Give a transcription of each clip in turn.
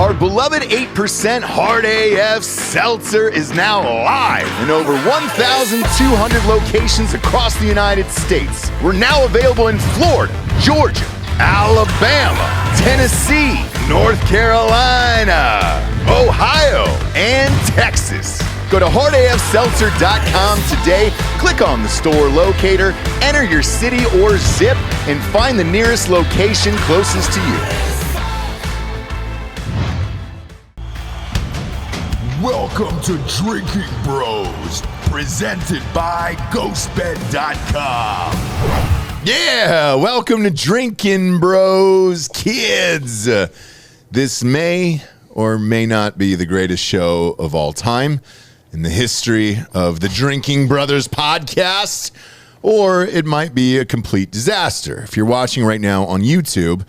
Our beloved 8% Hard AF Seltzer is now live in over 1,200 locations across the United States. We're now available in Florida, Georgia, Alabama, Tennessee, North Carolina, Ohio, and Texas. Go to hardafseltzer.com today, click on the store locator, enter your city or zip, and find the nearest location closest to you. Welcome to Drinking Bros, presented by GhostBed.com. Yeah, welcome to Drinkin' Bros, kids. This may or may not be the greatest show of all time in the history of the Drinking Brothers podcast, or it might be a complete disaster. If you're watching right now on YouTube,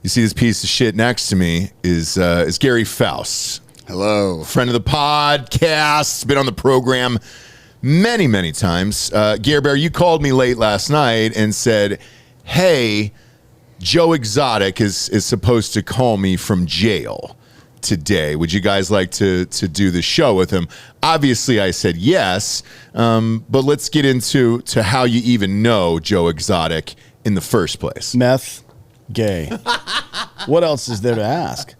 you see this piece of shit next to me is Gary Faust. Hello. Friend of the podcast, been on the program many, many times. Gare Bear, you called me late last night and said, hey, Joe Exotic is supposed to call me from jail today. Would you guys like to do the show with him? Obviously, I said yes, but let's get into how you even know Joe Exotic in the first place. Meth, gay. What else is there to ask?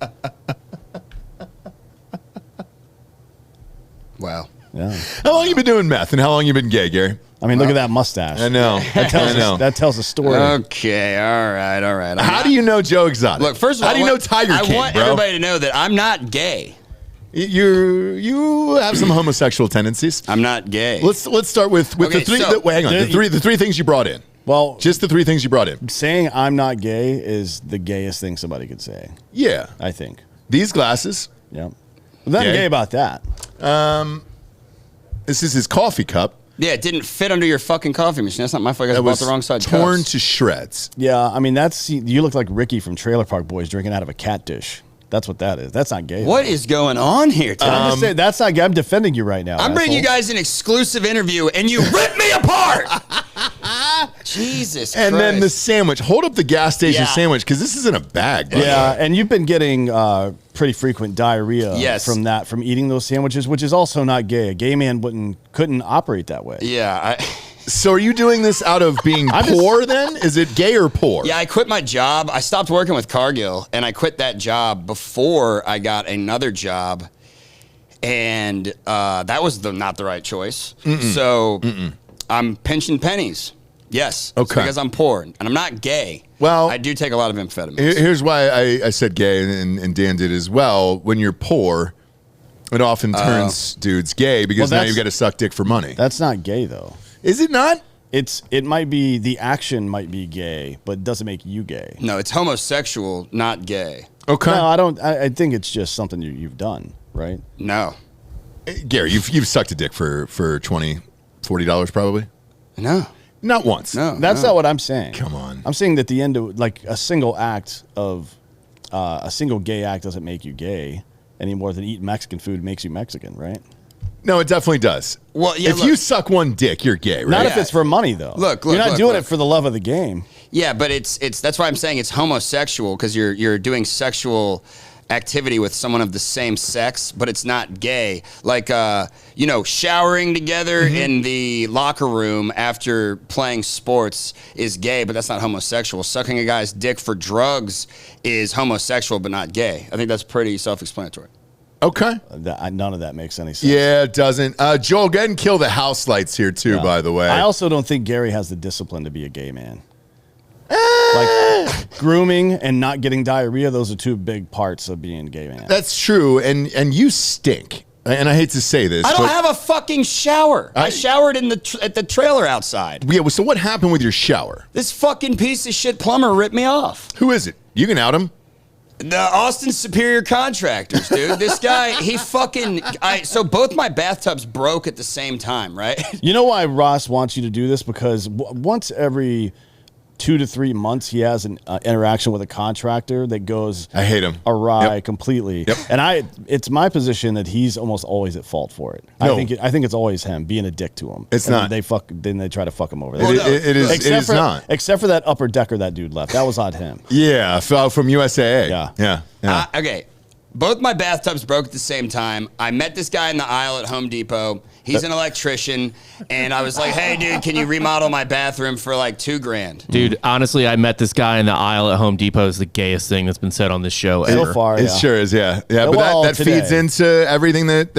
Wow. Yeah. How long you been doing meth, and how long you been gay, Gary? I mean, look at that mustache. I know. That tells a story. Okay, all right. How do you know Joe Exotic? Look, first of all, how do you know Tiger King, I want everybody to know that I'm not gay. You have some homosexual tendencies. I'm not gay. Let's start with Okay, the three. so- Hang on, the three things you brought in. Well, Just the three things you brought in. saying I'm not gay is the gayest thing somebody could say, Yeah, I think. these glasses. Yeah. Nothing Gay. gay about that. This is his coffee cup. Yeah, it didn't fit under your fucking coffee machine. That's not my fault. I That bought was the wrong side torn cups. to shreds. Yeah, I mean, you look like Ricky from Trailer Park Boys drinking out of a cat dish. That's what that is. That's not gay. What is going on here, Tom? I'm just saying, that's not gay. I'm defending you right now. I'm bringing you asshole. guys an exclusive interview, and you rip me apart. Jesus Christ. And then the sandwich. Hold up the gas station Yeah. sandwich, because this isn't a bag. Buddy. Yeah, and you've been getting pretty frequent diarrhea Yes. from eating those sandwiches, which is also not gay. A gay man couldn't operate that way. Yeah, So are you doing this out of being poor then? Is it gay or poor? I quit my job. I stopped working with Cargill, and I quit that job before I got another job, and that was not the right choice. So I'm pinching pennies. Yes. It's Okay. because I'm poor, and I'm not gay. Well, I do take a lot of amphetamines. Here's why I said gay, and Dan did as well. When you're poor, it often turns dudes gay because Well, now you've got to suck dick for money. That's not gay though. Is it not? It might be, the action might be gay, but it doesn't make you gay. No, it's homosexual, not gay. Okay. No, I don't. I think it's just something you've done, right? No. Gary, you've sucked a dick for $20, $40 probably? No. Not once. No. That's not what I'm saying. Come on. I'm saying that the end of, like, a single act of a single gay act doesn't make you gay any more than eating Mexican food makes you Mexican, right? No, it definitely does. Well, yeah, if look. you suck one dick, you're gay, right? Not Yeah. if it's for money though. Look, you're not doing look. it for the love of the game. Yeah, but it's that's why I'm saying it's homosexual, because you're doing sexual activity with someone of the same sex, but it's not gay. Like showering together in the locker room after playing sports is gay, but that's not homosexual. Sucking a guy's dick for drugs is homosexual, but not gay. I think that's pretty self-explanatory. Okay. None of that makes any sense. Yeah, it doesn't. Joel, go ahead and kill the house lights here too, by the way. I also don't think Gary has the discipline to be a gay man. Like grooming and not getting diarrhea, those are two big parts of being a gay man. That's true, and you stink. And I hate to say this. I don't but have a fucking shower. I showered in at the trailer outside. Yeah, well, so what happened with your shower? This fucking piece of shit plumber ripped me off. Who is it? You can out him. The Austin Superior Contractors, dude. This guy, so both my bathtubs broke at the same time, right? You know why Ross wants you to do this? Because once every 2 to 3 months, he has an interaction with a contractor that goes I hate him. awry Yep. completely. Yep. And it's my position that he's almost always at fault for it. No. I think it's always him being a dick to him. It's And not. Then they try to fuck him over. Well, no. It is not. Except for that upper decker that dude left. That was on him. Yeah, from USAA. Yeah. Yeah. Okay. both my bathtubs broke at the same time. I met this guy in the aisle at Home Depot. He's an electrician, and I was like, "Hey, dude, can you remodel my bathroom for like $2,000?" Dude, honestly, I met this guy in the aisle at Home Depot. Is the gayest thing that's been said on this show So ever. far, It sure is, yeah. But Well, that today. feeds into everything that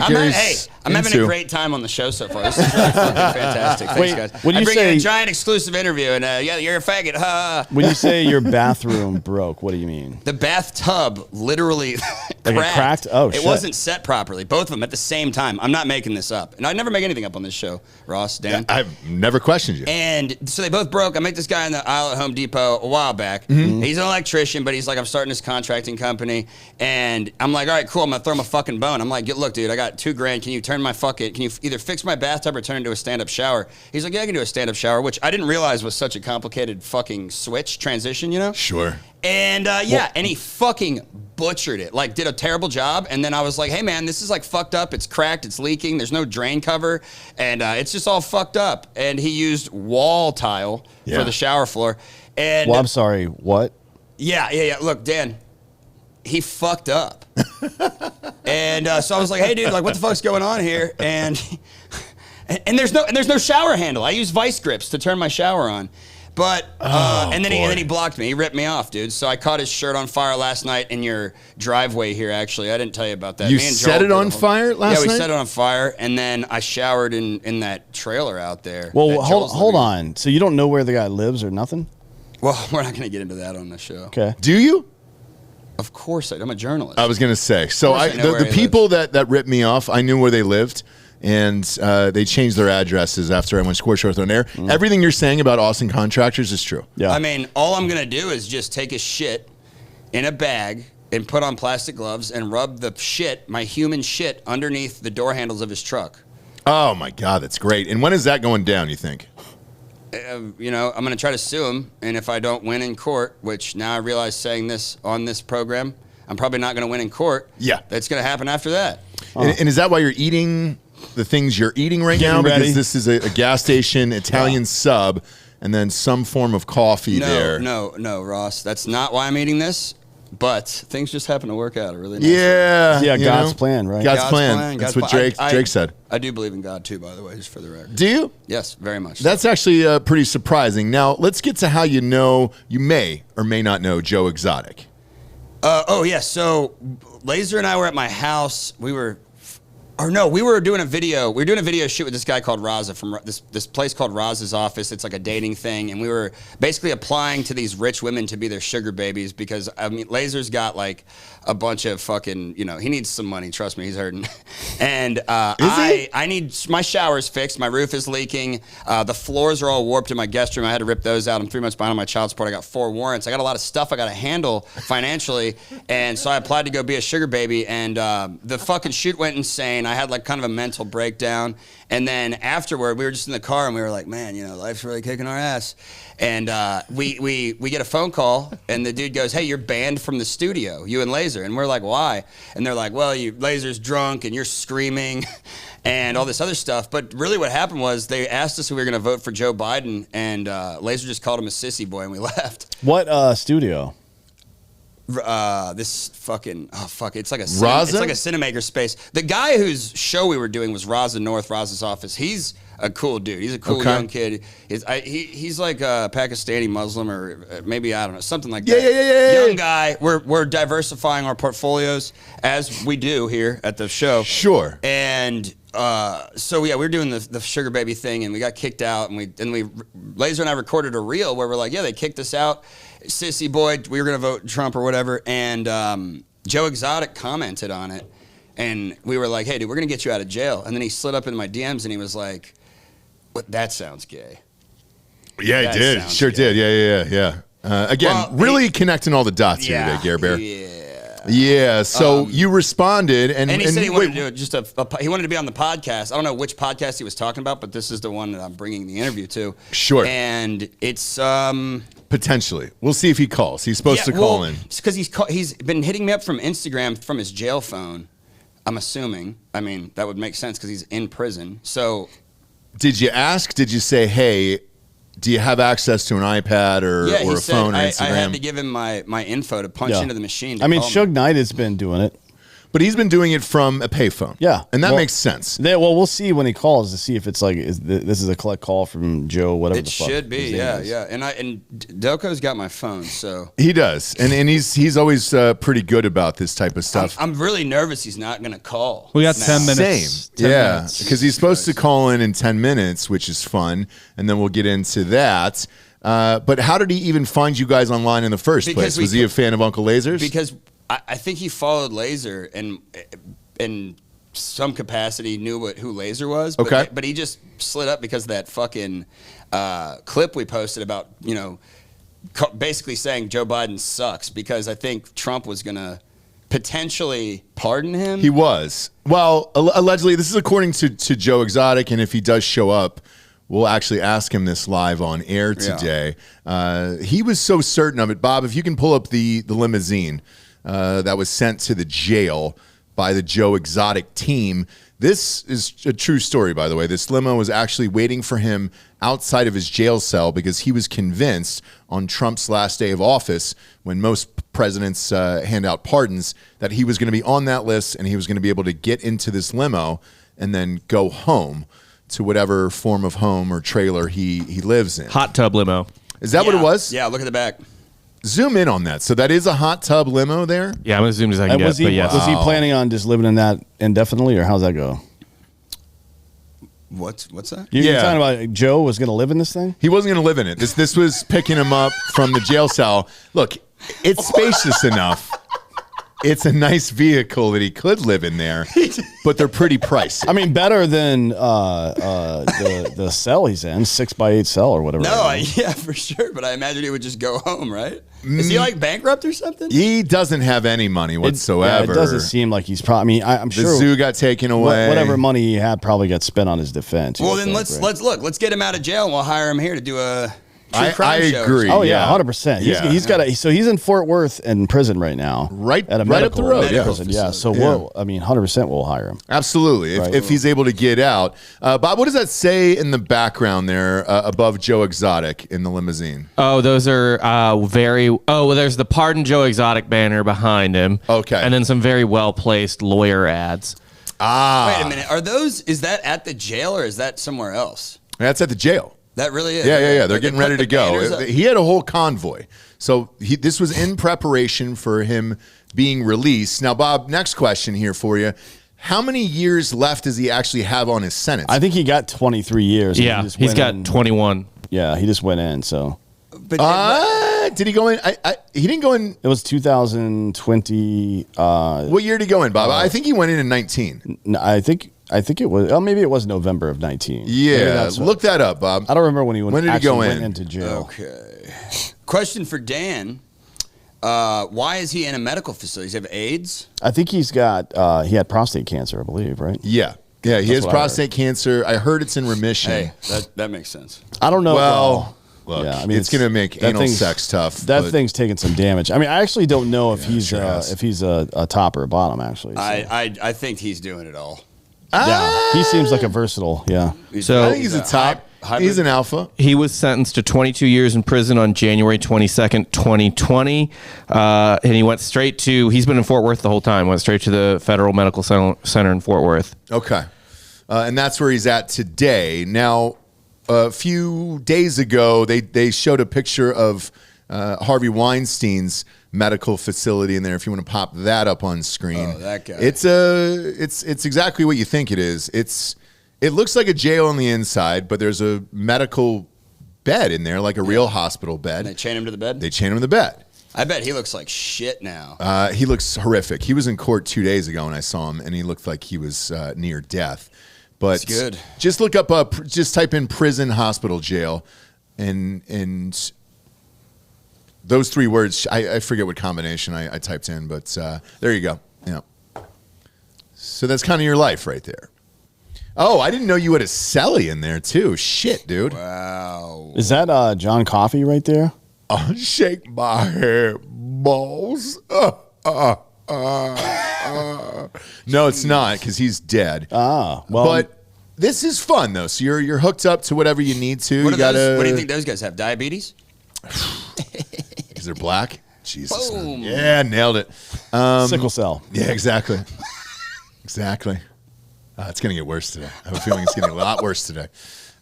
Gary's I'm having a into. great time on the show so far. This is really fucking fantastic. Thanks, Wait, guys. when I you bring in say- a giant exclusive interview, and yeah, you're a faggot. Ha. When you say your bathroom broke, what do you mean? The bathtub literally Like it cracked? Oh, it shit. wasn't set properly. Both of them at the same time. I'm not making this up. And I never make anything up on this show, Ross, Dan. I've never questioned you. And so they both broke. I met this guy in the aisle at Home Depot a while back. Mm-hmm. He's an electrician, but he's like, I'm starting this contracting company. And I'm like, all right, cool. I'm going to throw him a fucking bone. I'm like, look, dude, I got $2,000. Can you turn my can you either fix my bathtub or turn it into a stand-up shower? He's like, yeah, I can do a stand-up shower, which I didn't realize was such a complicated fucking switch transition, you know? Sure. And and he fucking butchered it, like did a terrible job. And then I was like, hey man, this is like fucked up. It's cracked, it's leaking, there's no drain cover, and it's just all fucked up. And he used wall tile Yeah. for the shower floor. And Well, I'm sorry. What? yeah. Look, Dan, he fucked up. And so I was like, hey dude, like what the fuck's going on here? And there's no shower handle. I use vice grips to turn my shower on. But and then he blocked me. He ripped me off, dude. So I caught his shirt on fire last night in your driveway here. Actually, I didn't tell you about that. You Me and set Joel it did on a whole- fire last Yeah, we night? set it on fire, and then I showered in that trailer out there. Well, that Joel's hold living on. So you don't know where the guy lives or nothing? in. Well, we're not going to get into that on the show. Okay. Do you? Of course, I'm a journalist. I was going to say. So course I know where the he people that ripped me off, I knew where they lived, and they changed their addresses after I went scorched on air. Everything you're saying about Austin contractors is true. Yeah. I mean, all I'm going to do is just take a shit in a bag and put on plastic gloves and rub the shit, my human shit, underneath the door handles of his truck. Oh, my God, that's great. And when is that going down, you think? You know, I'm going to try to sue him, and if I don't win in court, which now I realize saying this on this program, I'm probably not going to win in court. Yeah. That's going to happen after that. And is that why you're eating the things you're eating right now? Getting ready. Because this is a gas station Italian sub and then some form of coffee there. No, Ross. That's not why I'm eating this, but things just happen to work out really nice. Yeah. Yeah, you God's know? plan, right? God's plan. God's That's what plan. Drake said. I do believe in God too, by the way, just for the record. Do you? Yes, very much. That's actually pretty surprising. Now, let's get to how you may or may not know Joe Exotic. So Laser and I were at my house. We were doing a video. We were doing a video shoot with this guy called Raza from this place called Raza's Office. It's like a dating thing, and we were basically applying to these rich women to be their sugar babies because I mean, Laser's got like a bunch of fucking, he needs some money. Trust me, he's hurting. And I need my shower's fixed. My roof is leaking. The floors are all warped in my guest room. I had to rip those out. I'm 3 months behind on my child support. I got 4 warrants. I got a lot of stuff I got to handle financially, and so I applied to go be a sugar baby. And the fucking shoot went insane. I had like kind of a mental breakdown, and then afterward we were just in the car and we were like, man, life's really kicking our ass. And we get a phone call, and the dude goes, hey, you're banned from the studio, you and Laser. And we're like, why? And they're like, well, Laser's drunk and you're screaming and all this other stuff. But really what happened was they asked us if we were going to vote for Joe Biden, and Laser just called him a sissy boy, and we left. What studio? This fucking it's like a Raza? it's like a Cinemaker space. The guy whose show we were doing was Raza North, Raza's Office. He's a cool dude. He's a cool young kid. He's like a Pakistani Muslim, or maybe, I don't know, something like that. Yeah. Young guy. We're diversifying our portfolios as we do here at the show. Sure. And so we were doing the sugar baby thing, and we got kicked out, and we Laser and I recorded a reel where we're like, yeah, they kicked us out, sissy boy, we were gonna vote Trump or whatever, and Joe Exotic commented on it, and we were like, hey dude, we're gonna get you out of jail. And then he slid up into my DMs and he was like, what, that sounds gay. Yeah, That he did. sounds Sure good. did. Yeah. Again, Well, really connecting all the dots here today, Gare Bear. Yeah. So you responded, and And he said he wanted wait, to do it he wanted to be on the podcast. I don't know which podcast he was talking about, but this is the one that I'm bringing the interview to. Sure. And it's potentially, we'll see if he calls. He's supposed to call in. because he's been hitting me up from Instagram from his jail phone. I'm assuming. I mean, that would make sense because he's in prison. So Did you ask? Did you say, hey, do you have access to an iPad or Yeah, he a said phone or I Instagram? had to give him my info to punch into the machine. I mean, Suge Knight has been doing it. But he's been doing it from a payphone. Yeah. And that makes sense. Well, we'll see when he calls to see if it's like, this is a collect call from Joe, whatever the fuck. It should be, his name is. yeah. And Delco's got my phone, so. He does. And he's always pretty good about this type of stuff. I'm really nervous he's not going to call. We got now. 10 minutes. Same. 10 Yeah. minutes. Because he's supposed to call in 10 minutes, which is fun. And then we'll get into that. But how did he even find you guys online in the first place? Was he a fan of Uncle Laser's? Because I think he followed Laser and in some capacity knew who Laser was. But, Okay. But he just slid up because of that fucking clip we posted about, basically saying Joe Biden sucks because I think Trump was going to potentially pardon him. He was. Well, allegedly, this is according to Joe Exotic, and if he does show up, we'll actually ask him this live on air today. He was so certain of it. Bob, if you can pull up the limousine that was sent to the jail by the Joe Exotic team. This is a true story, by the way. This limo was actually waiting for him outside of his jail cell because he was convinced on Trump's last day of office, when most presidents hand out pardons, that he was going to be on that list and he was going to be able to get into this limo and then go home to whatever form of home or trailer he lives in. Hot tub limo. Is that what it was? Yeah, look at the back. Zoom in on that. So that is a hot tub limo there? Yeah, I'm going to zoom as I can get, Was but yes. he planning on just living in that indefinitely, or how's that go? What's that? You're Yeah. talking about Joe was going to live in this thing? He wasn't going to live in it. This was picking him up from the jail cell. Look, it's spacious enough. It's a nice vehicle that he could live in there, but they're pretty pricey. I mean, better than the cell he's in, 6x8 cell or whatever. No, yeah, for sure. But I imagine he would just go home, right? Is he like bankrupt or something? He doesn't have any money whatsoever. It doesn't seem like he's probably. I mean, I'm the sure zoo got taken away. whatever money he had probably got spent on his defense. Well, then let's get him out of jail and we'll hire him here to do a true crime I show. agree. Oh yeah, Yeah. 100%. Yeah. He's got so he's in Fort Worth in prison right now, Right- at a right up the medical road, yeah. prison. Yeah, so Yeah. we'll. I mean, 100% we'll hire him. Absolutely, Right. if he's able to get out. Bob, what does that say in the background there above Joe Exotic in the limousine? Oh, those are well, there's the Pardon Joe Exotic banner behind him. Okay. And then some very well-placed lawyer ads. Wait a minute. Is that at the jail or is that somewhere else? That's at the jail. That really is. Yeah. They're They getting put ready the to go. banners up? He had a whole convoy. So this was in preparation for him being released. Now, Bob, next question here for you. How many years left does he actually have on his sentence? I think he got 23 years. and Yeah, he just he's went got in. 21. Yeah, he just went in. So But Did he go in? He didn't go in. it was 2020. What year did he go in, Bob? I think he went in 19. I think it was. Oh, maybe it was November of 19. Maybe Yeah, that's what- look that up, Bob. I don't remember when he went. When did he actually go went in? into jail? okay. Question for Dan. Why is he in a medical facility? Does he have AIDS? I think he's got. He had prostate cancer, I believe. Right. Yeah, he has what I heard. prostate cancer. I heard it's in remission. Hey, that makes sense. I don't know. Well, look, yeah, I mean, it's going to make that anal thing's- sex tough. That but thing's taking some damage. I mean, I actually don't know if he's sure has. a top or a bottom. Actually, so. I think he's doing it all. yeah, he seems like a versatile. Yeah. So I think he's a top. hybrid. He's an alpha. he was sentenced to 22 years in prison on January 22nd, 2020. And he went straight to, he's been in Fort Worth the whole time, went straight to the Federal Medical Center in Fort Worth. Okay. And that's where he's at today. Now, a few days ago, they showed a picture of Harvey Weinstein's medical facility in there. If you want to pop that up on screen. Oh, that guy. It's exactly what you think it is. It looks like a jail on the inside, but there's a medical bed in there, like a real hospital bed. And they chain him to the bed? They chain him to the bed. I bet he looks like shit now. He looks horrific. He was in court 2 days ago when I saw him, and he looked like he was near death. But That's good. Just look up, just type in prison, hospital, jail, and those three words. I forget what combination I typed in, but there you go. Yeah. So that's kind of your life right there. Oh, I didn't know you had a celly in there too. Shit, dude. Wow. Is that John Coffey right there? Oh, shake my head, balls. No, it's not because he's dead. Ah, well, But This is fun though. So you're hooked up to whatever you need to. What, you gotta, what do you think those guys have? Diabetes? Because they're black. Jesus. Boom. Yeah, nailed it. Sickle cell. Yeah, exactly. Exactly. It's going to get worse today. I have a feeling it's getting a lot worse today.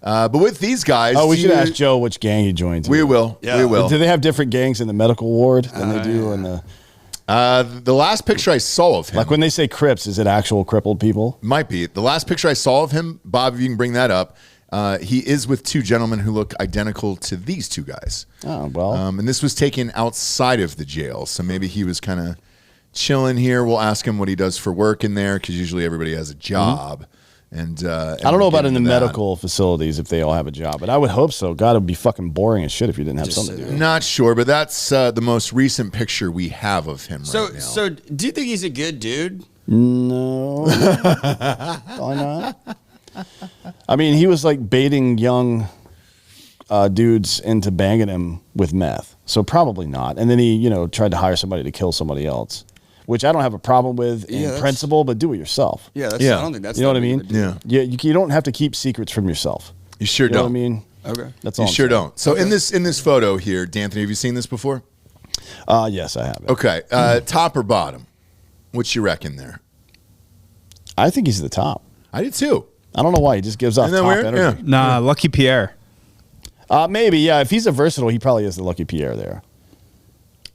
But with these guys... Oh, we should ask Joe which gang he joined. We will. Yeah. We will. Do they have different gangs in the medical ward than they do in the... The last picture I saw of him... Like when they say Crips, is it actual crippled people? Might be. The last picture I saw of him, Bob, if you can bring that up, he is with two gentlemen who look identical to these two guys. Oh, well. And this was taken outside of the jail, so maybe he was kind of chilling here. We'll ask him what he does for work in there, because usually everybody has a job. And I don't know about in the medical facilities if they all have a job, but I would hope so. God, it would be fucking boring as shit if you didn't have something to do. Not sure, but that's the most recent picture we have of him right now. So do you think he's a good dude? No. Why not? I mean, he was like baiting young dudes into banging him with meth. So probably not. And then he, tried to hire somebody to kill somebody else, which I don't have a problem with in principle, but do it yourself. Yeah, I don't think that's... You know what I mean? Yeah. You don't have to keep secrets from yourself. You sure You know don't. what I mean? Okay. That's all You I'm sure saying. don't. So in this photo here, D'Anthony, have you seen this before? Yes, I have it. Okay. Top or bottom? What you reckon there? I think he's the top. I did too. I don't know why. He just gives off Isn't that top weird? energy. Yeah. Nah, Lucky Pierre. Maybe, yeah. If he's a versatile, he probably is the Lucky Pierre there.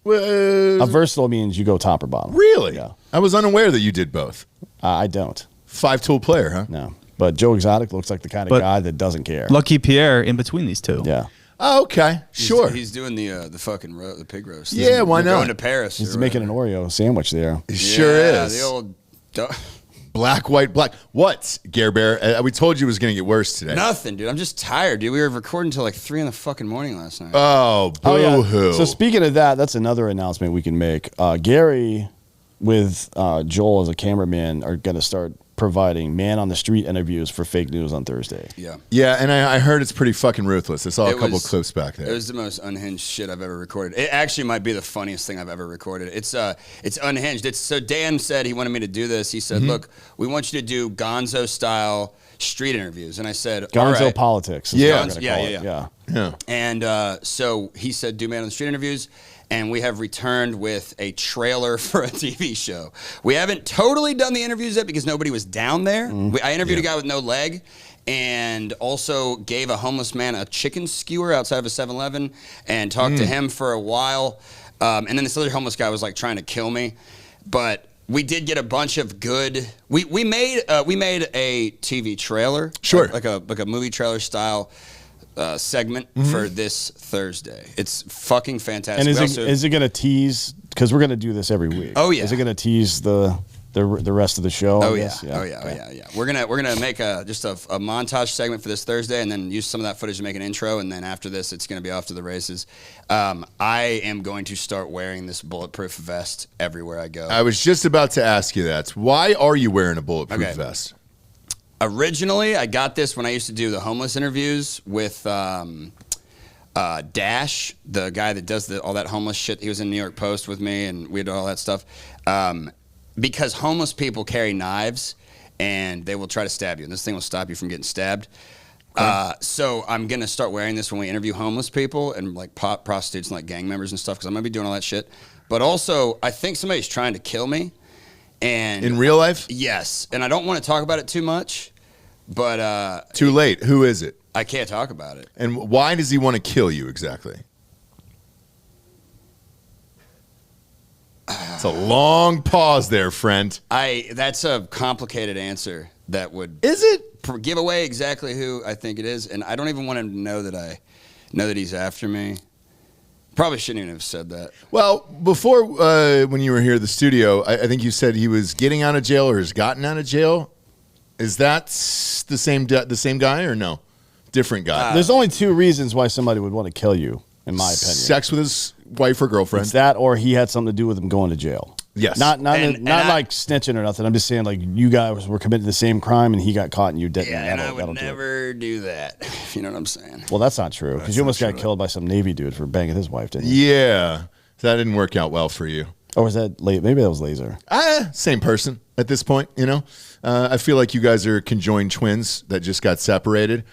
A versatile means you go top or bottom. Really? Yeah. I was unaware that you did both. I don't. 5-tool player, huh? No. But Joe Exotic looks like the kind of But- guy that doesn't care. Lucky Pierre in between these two. Yeah. Oh, okay. Sure. He's doing the fucking the pig roast. Yeah, why They're not? Going to Paris. He's or making an whatever. Oreo sandwich there. It sure Yeah, is. The old... Black, white, black. What, Gare Bear? We told you it was going to get worse today. Nothing, dude. I'm just tired, dude. We were recording until like 3 in the fucking morning last night. Oh, boo-hoo. So speaking of that, that's another announcement we can make. Gary with Joel as a cameraman are going to start providing man-on-the-street interviews for fake news on Thursday. Yeah. Yeah, and I heard it's pretty fucking ruthless. I saw a It couple was- clips back there. It was the most unhinged shit I've ever recorded. It actually might be the funniest thing I've ever recorded. It's unhinged. So Dan said he wanted me to do this. He said, "Look, we want you to do Gonzo style street interviews." And I said, "All Gonzo right." politics. Is Yeah. what we're gonna call it. Yeah. Yeah. And so he said, "Do man on the street interviews." And we have returned with a trailer for a TV show. We haven't totally done the interviews yet because nobody was down there. I interviewed a guy with no leg and also gave a homeless man a chicken skewer outside of a 7-Eleven and talked to him for a while. And then this other homeless guy was like trying to kill me. But we did get a bunch of good. We made a TV trailer. Sure. Like a movie trailer style segment for this Thursday. It's fucking fantastic. And We also- is it going to tease? Because we're going to do this every week. Oh, yeah. Is it going to tease the rest of the show? Oh I yeah. guess? Oh yeah. We're gonna make just a montage segment for this Thursday, and then use some of that footage to make an intro. And then after this, it's gonna be off to the races. I am going to start wearing this bulletproof vest everywhere I go. I was just about to ask you that. Why are you wearing a bulletproof Okay. vest? Originally, I got this when I used to do the homeless interviews with Dash, the guy that does all that homeless shit. He was in New York Post with me, and we did all that stuff. Because homeless people carry knives, and they will try to stab you, and this thing will stop you from getting stabbed. So I'm gonna start wearing this when we interview homeless people and like prostitutes and like gang members and stuff, because I'm gonna be doing all that shit. But also, I think somebody's trying to kill me. And In real life? yes, and I don't want to talk about it too much, but Too late. Who is it? I can't talk about it. And why does he want to kill you exactly? It's a long pause there, friend. That's a complicated answer that would Is it? give away exactly who I think it is, and I don't even want him to know that I know that he's after me. Probably shouldn't even have said that. Well, before when you were here at the studio, I think you said he was getting out of jail or has gotten out of jail. Is that the same guy or no? Different guy. There's only two reasons why somebody would want to kill you, in my opinion. Sex with his wife or girlfriend. It's that, or he had something to do with him going to jail. Yes. Not And I- like snitching or nothing. I'm just saying, like, you guys were committing the same crime and he got caught and you didn't. Yeah, and I That'll would do it. never do that. If you know what I'm saying. Well, that's not true because you almost got killed by some Navy dude for banging his wife, didn't you? Yeah. That didn't work out well for you. Or was that late? Maybe that was Laser. Same person at this point, you know. I feel like you guys are conjoined twins that just got separated.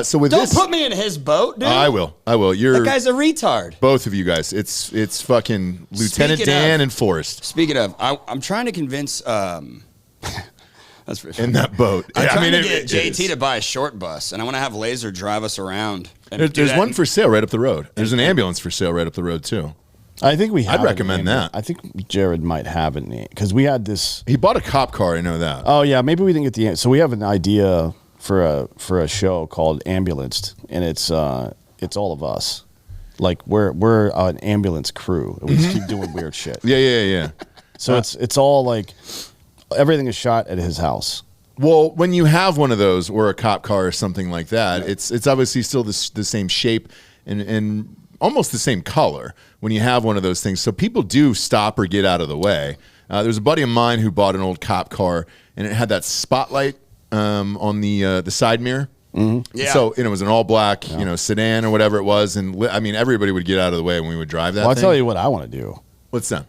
So with Don't this, put me in his boat, dude. I will. You're That guy's a retard. both of you guys. It's fucking Lieutenant Speaking Dan of- and Forrest Speaking of, I'm trying to convince. That's pretty in that boat. I'm trying to it- get it JT is. to buy a short bus, and I want to have Laser drive us around. And do There's that one in- for sale right up the road. There's an ambulance for sale right up the road too. I think we have I'd recommend an that. I think Jared might have it because we had this. He bought a cop car. I know that. Oh yeah, maybe we didn't get the. So we have an idea for a show called Ambulanced, and it's all of us. Like we're an ambulance crew. And we just keep doing weird shit. Yeah. So it's all like everything is shot at his house. Well, when you have one of those or a cop car or something like that, it's obviously still the same shape and almost the same color when you have one of those things. So people do stop or get out of the way. There's a buddy of mine who bought an old cop car, and it had that spotlight on the side mirror. Mm-hmm. Yeah. So it was an all black, sedan or whatever it was, and I mean everybody would get out of the way when we would drive that. Well, I'll thing. tell you what I want to do. What's that?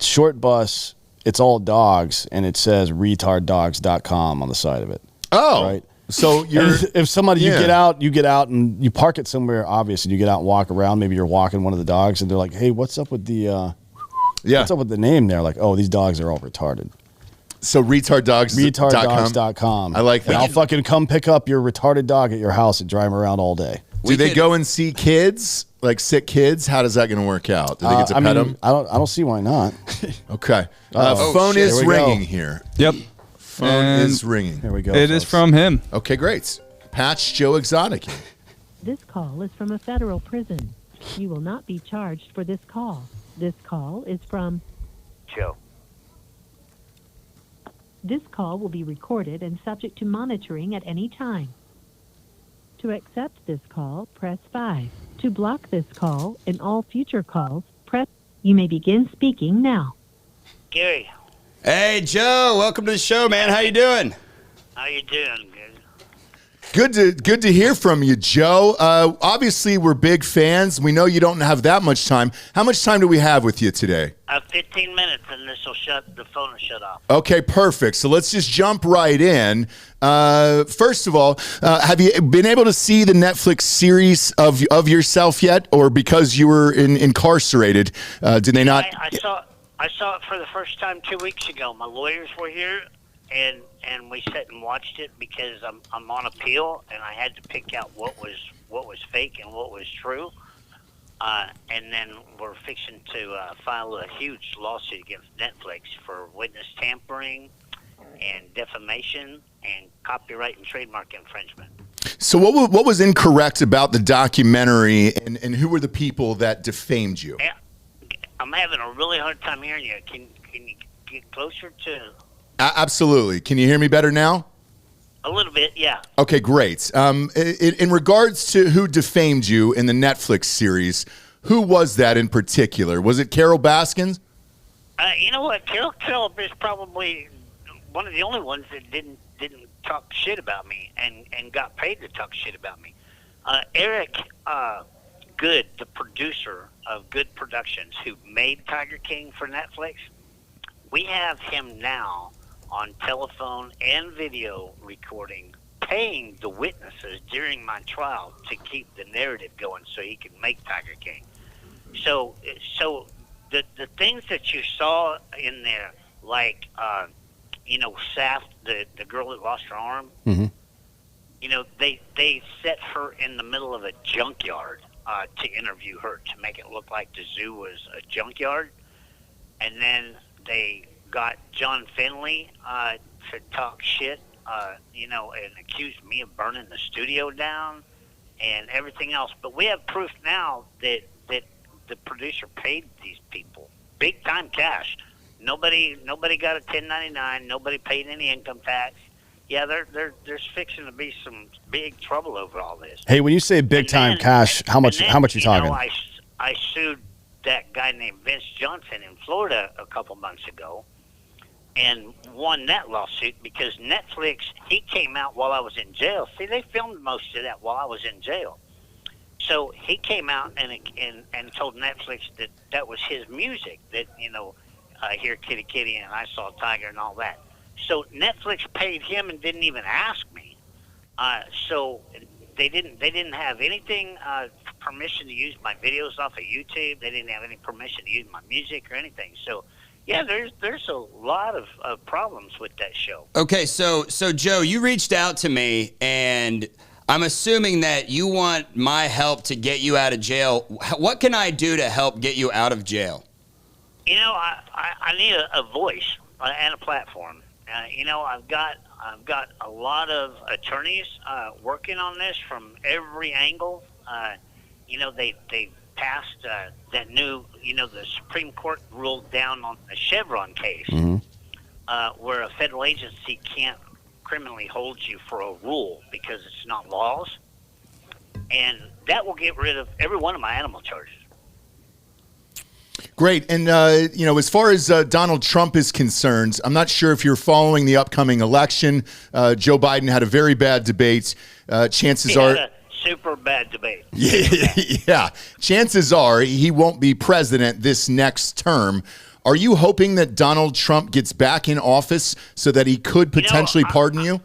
Short bus. It's all dogs, and it says retarddogs.com on the side of it. Oh, Right. So you're if somebody you Yeah. get out and you park it somewhere obvious, and you get out and walk around. Maybe you're walking one of the dogs, and they're like, "Hey, what's up with the what's up with the name there?" Like, "Oh, these dogs are all retarded." So retarddogs.com. Retarddogs.com. I like that. And I'll fucking come pick up your retarded dog at your house and drive him around all day. Do they go and see kids, like sick kids? How does that going to work out? Do they get to pet them? I don't see why not. Okay. Oh, Phone shit. is Here we go. ringing here. Yep. Phone And is ringing. Here we go. It is folks. from him. Okay, great. Patch Joe Exotic. This call is from a federal prison. You will not be charged for this call. This call is from Joe. This call will be recorded and subject to monitoring at any time. To accept this call, press 5. To block this call and all future calls, press. You may begin speaking now. Gary, Hey, Joe. Welcome to the show, man. How you doing? how you doing? Good. Good to hear from you, Joe. Obviously, we're big fans. We know you don't have that much time. How much time do we have with you today? 15 minutes and the phone will shut off. Okay, perfect. So let's just jump right in. First of all, have you been able to see the Netflix series of yourself yet, or because you were incarcerated, did they not? I saw it for the first time 2 weeks ago. My lawyers were here, and we sat and watched it because I'm on appeal, and I had to pick out what was fake and what was true. And then we're fixing to file a huge lawsuit against Netflix for witness tampering and defamation and copyright and trademark infringement. So what was incorrect about the documentary, and who were the people that defamed you? Yeah, I'm having a really hard time hearing you. Can you get closer to Absolutely. Can you hear me better now? a little bit? Yeah. Okay, great. In regards to who defamed you in the Netflix series, who was that in particular? Was it Carol Baskins? You know what? Carol is probably one of the only ones that didn't talk shit about me and got paid to talk shit about me. Eric Good, the producer of Good Productions, who made Tiger King for Netflix, we have him now on telephone and video recording, paying the witnesses during my trial to keep the narrative going so he could make Tiger King. So the things that you saw in there, like Saf, the girl that lost her arm, Mm-hmm. They set her in the middle of a junkyard to interview her to make it look like the zoo was a junkyard, and then they got John Finley to talk shit, and accused me of burning the studio down and everything else. But we have proof now that the producer paid these people big time cash. Nobody got a 1099. Nobody paid any income tax. Yeah, there's fixing to be some big trouble over all this. Hey, when you say big And time then- cash, how much? and then, How much you talking? I sued that guy named Vince Johnson in Florida a couple months ago, and won that lawsuit because Netflix. He came out while I was in jail. See, they filmed most of that while I was in jail. So he came out and told Netflix that was his music. That Here Kitty Kitty and I Saw a Tiger and all that. So Netflix paid him and didn't even ask me. So they didn't have anything permission to use my videos off of YouTube. They didn't have any permission to use my music or anything. So yeah, there's a lot of problems with that show. Okay, so Joe, you reached out to me, and I'm assuming that you want my help to get you out of jail. What can I do to help get you out of jail? You know, I need a voice and a platform. You know, I've got a lot of attorneys working on this from every angle. You know, they passed that new, you know, the Supreme Court ruled down on a Chevron case where a federal agency can't criminally hold you for a rule because it's not laws. And that will get rid of every one of my animal charges. Great. And, you know, as far as Donald Trump is concerned, I'm not sure if you're following the upcoming election. Joe Biden had a very bad debate. Chances are... a super bad debate. Yeah. Chances are he won't be president this next term. Are you hoping that Donald Trump gets back in office so that he could potentially pardon you?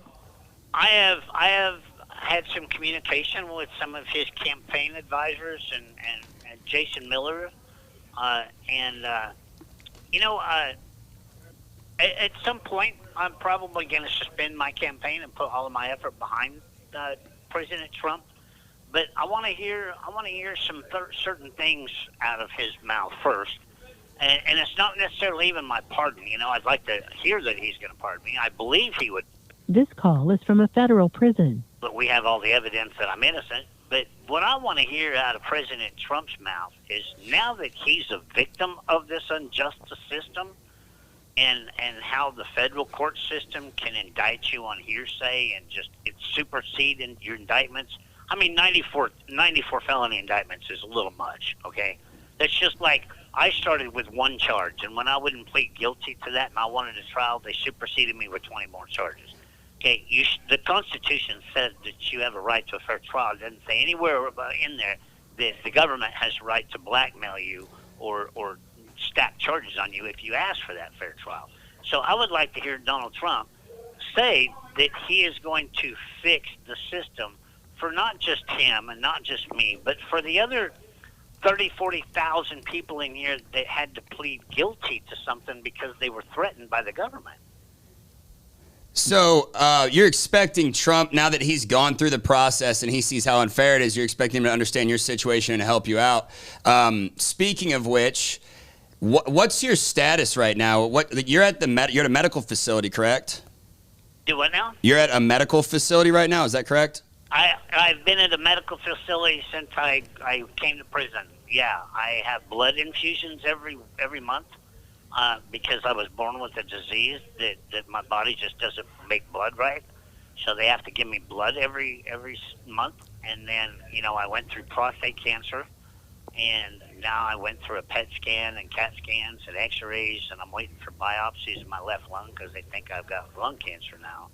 I have had some communication with some of his campaign advisors and Jason Miller. You know, at some point, I'm probably going to suspend my campaign and put all of my effort behind President Trump. But I want to hear some certain things out of his mouth first, and it's not necessarily even my pardon. You know, I'd like to hear that he's going to pardon me. I believe he would. This call is from a federal prison. But we have all the evidence that I'm innocent. But what I want to hear out of President Trump's mouth is now that he's a victim of this unjust system and how the federal court system can indict you on hearsay and just supersede in your indictments. I mean, 94 felony indictments is a little much, okay? That's just like I started with one charge, and when I wouldn't plead guilty to that and I wanted a trial, they superseded me with 20 more charges. Okay, the Constitution says that you have a right to a fair trial. It doesn't say anywhere in there that the government has a right to blackmail you or stack charges on you if you ask for that fair trial. So I would like to hear Donald Trump say that he is going to fix the system for not just him and not just me, but for the other 30, 40,000 people in here that had to plead guilty to something because they were threatened by the government. So you're expecting Trump, now that he's gone through the process and he sees how unfair it is, you're expecting him to understand your situation and help you out. Speaking of which, what's your status right now? You're at a medical facility, correct? Do what now? You're at a medical facility right now, is that correct? I've been at a medical facility since I came to prison. Yeah, I have blood infusions every month. Because I was born with a disease that my body just doesn't make blood right. So they have to give me blood every month. And then, you know, I went through prostate cancer. And now I went through a PET scan and CAT scans and x-rays. And I'm waiting for biopsies in my left lung because they think I've got lung cancer now.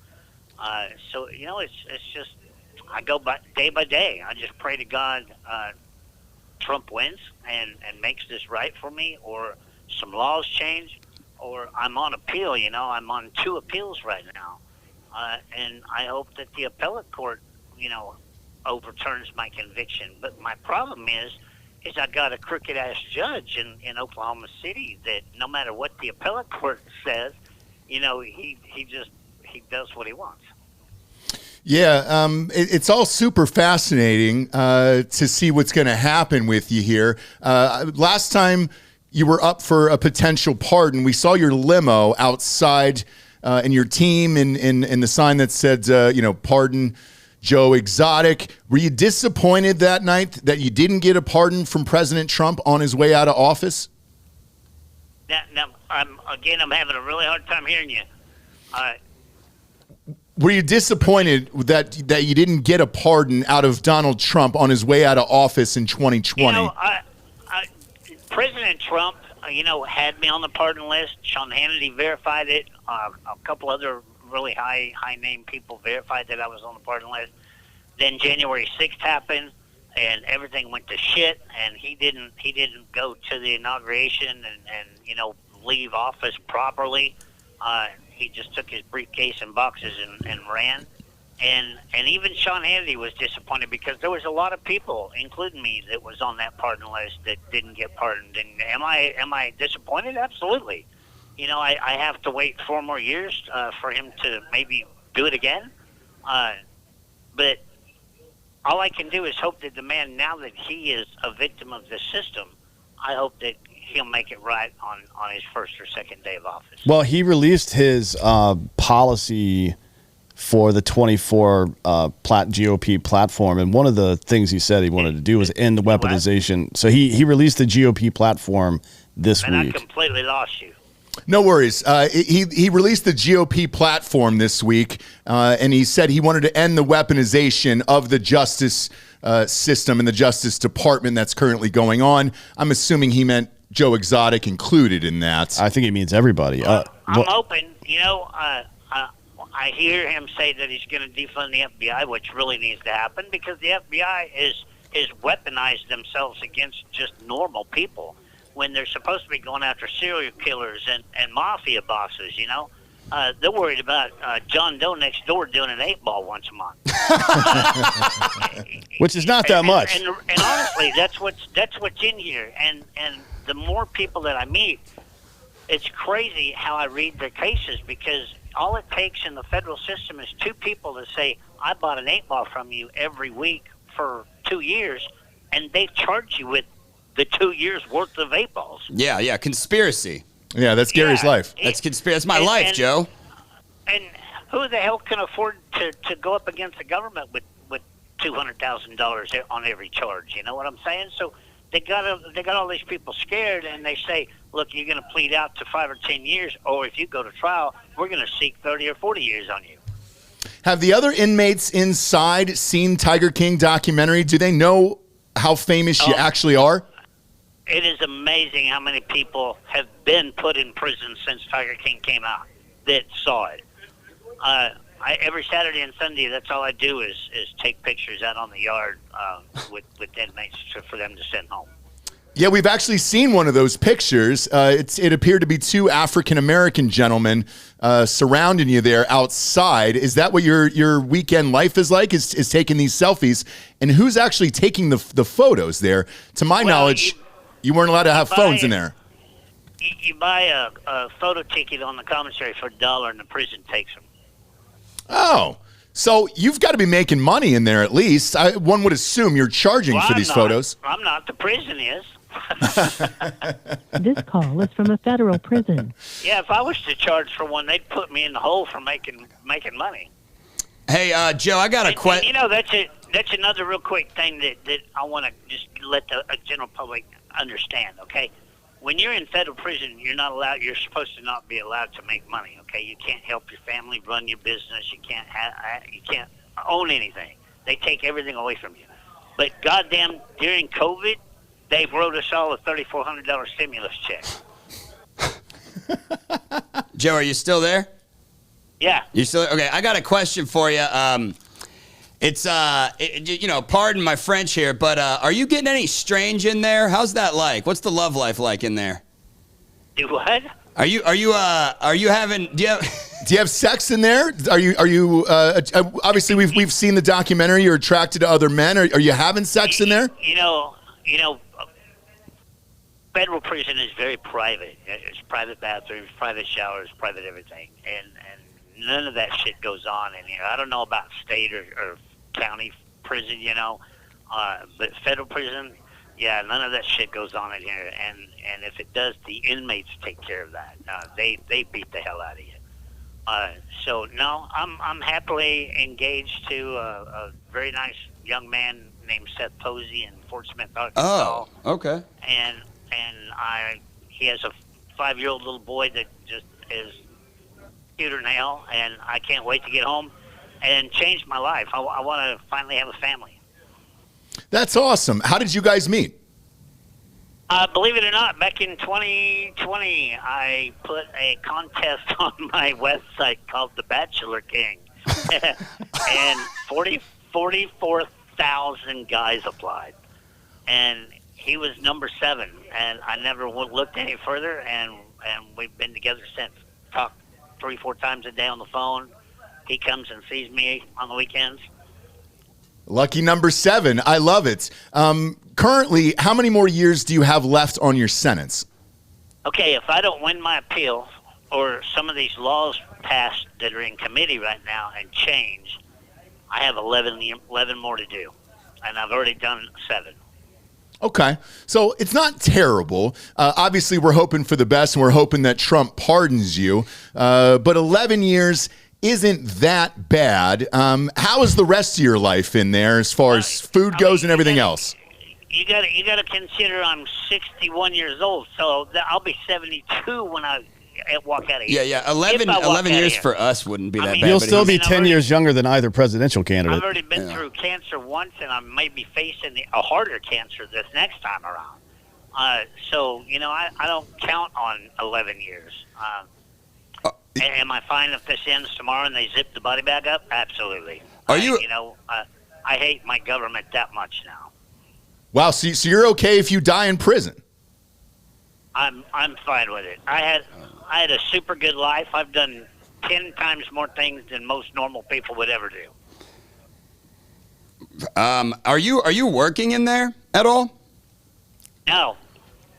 So, you know, it's just, I go day by day. I just pray to God Trump wins and makes this right for me, or some laws change, or I'm on appeal. You know, I'm on 2 appeals right now, and I hope that the appellate court, you know, overturns my conviction. But my problem is I got a crooked ass judge in Oklahoma City that no matter what the appellate court says, you know, he does what he wants. Yeah, it's all super fascinating to see what's going to happen with you here. Last time you were up for a potential pardon, we saw your limo outside and your team in the sign that said, you know, pardon Joe Exotic. Were you disappointed that night that you didn't get a pardon from President Trump on his way out of office? Now, I'm having a really hard time hearing you. Were you disappointed that you didn't get a pardon out of Donald Trump on his way out of office in 2020? You know, President Trump, you know, had me on the pardon list. Sean Hannity verified it. A couple other really high-name people verified that I was on the pardon list. Then January 6th happened, and everything went to shit. And he didn't go to the inauguration and you know, leave office properly. He just took his briefcase and boxes and ran. And even Sean Hannity was disappointed because there was a lot of people, including me, that was on that pardon list that didn't get pardoned. And am I disappointed? Absolutely. You know, I have to wait 4 more years for him to maybe do it again. But all I can do is hope that the man, now that he is a victim of the system, I hope that he'll make it right on his first or second day of office. Well, he released his policy for the 24 GOP platform, and one of the things he said he wanted to do was end the weaponization. So he released the GOP platform this and week. I completely lost you. No worries. He released the GOP platform this week, and he said he wanted to end the weaponization of the justice system and the Justice Department that's currently going on. I'm assuming he meant Joe Exotic included in that. I think he means everybody. I'm hoping, you know, I hear him say that he's going to defund the FBI, which really needs to happen because the FBI is weaponized themselves against just normal people when they're supposed to be going after serial killers and mafia bosses, you know. They're worried about John Doe next door doing an 8-ball once a month. Which is not that much. And honestly, that's what's in here. And the more people that I meet, it's crazy how I read their cases because all it takes in the federal system is 2 people to say, I bought an 8-ball from you every week for 2 years, and they charge you with the 2 years worth of 8-balls. Yeah, conspiracy. Yeah, that's Gary's life. That's conspiracy. That's my life, Joe. And who the hell can afford to go up against the government with $200,000 on every charge? You know what I'm saying? So they got all these people scared, and they say, look, you're going to plead out to 5 or 10 years, or if you go to trial, we're going to seek 30 or 40 years on you. Have the other inmates inside seen Tiger King documentary? Do they know how famous you actually are? It is amazing how many people have been put in prison since Tiger King came out that saw it. Every Saturday and Sunday, that's all I do is take pictures out on the yard with inmates for them to send home. Yeah, we've actually seen one of those pictures. It appeared to be 2 African-American gentlemen surrounding you there outside. Is that what your weekend life is like, is taking these selfies? And who's actually taking the photos there? To my knowledge, you weren't allowed to have phones in there. You buy a photo ticket on the commissary for $1 and the prison takes them. Oh, so you've got to be making money in there at least. One would assume you're charging for these photos. I'm not. The prison is. This call is from a federal prison. Yeah, if I was to charge for one, they'd put me in the hole for making money. Hey, Joe, I got a question. You know, that's another real quick thing that I want to just let the general public understand. Okay, when you're in federal prison, you're not allowed. You're supposed to not be allowed to make money. Okay, you can't help your family run your business. You can't own anything. They take everything away from you. But goddamn, during COVID, they wrote us all a $3,400 stimulus check. Joe, are you still there? Yeah. You still okay? I got a question for you. It's pardon my French here, but are you getting any strange in there? How's that like? What's the love life like in there? Do what? Are you having? Do you have sex in there? Are you? Obviously, we've seen the documentary. You're attracted to other men. Are you having sex in there? You know. Federal prison is very private. It's private bathrooms, private showers, private everything, and none of that shit goes on in here. I don't know about state or county prison, but federal prison, yeah, none of that shit goes on in here. And if it does, the inmates take care of that. They beat the hell out of you. So no, I'm happily engaged to a very nice young man named Seth Posey in Fort Smith, Arkansas. Oh, okay. And he has a 5-year-old little boy that just is cuter than hell, and I can't wait to get home and change my life. I want to finally have a family. That's awesome. How did you guys meet? Believe it or not, back in 2020, I put a contest on my website called The Bachelor King, and 44,000 guys applied, and he was number 7, and I never looked any further, and and we've been together since. Talk 3-4 times a day on the phone. He comes and sees me on the weekends. Lucky number 7. I love it. Currently, how many more years do you have left on your sentence? Okay, if I don't win my appeal or some of these laws passed that are in committee right now and change, I have 11 more to do, and I've already done 7. Okay, so it's not terrible. Obviously, we're hoping for the best, and we're hoping that Trump pardons you. But 11 years isn't that bad. How is the rest of your life in there as far as food goes and everything else? You got to consider I'm 61 years old, so I'll be 72 when I walk out of here. Yeah. 11 years for us wouldn't be that bad. You'll but still be I've 10 already- years younger than either presidential candidate. I've already been through cancer once, and I may be facing a harder cancer this next time around. So, I don't count on 11 years. Am I fine if this ends tomorrow and they zip the body bag up? Absolutely. Are you- I hate my government that much now. Wow, so you're okay if you die in prison? I'm fine with it. I had a super good life. I've done 10 times more things than most normal people would ever do. Are you working in there at all? No.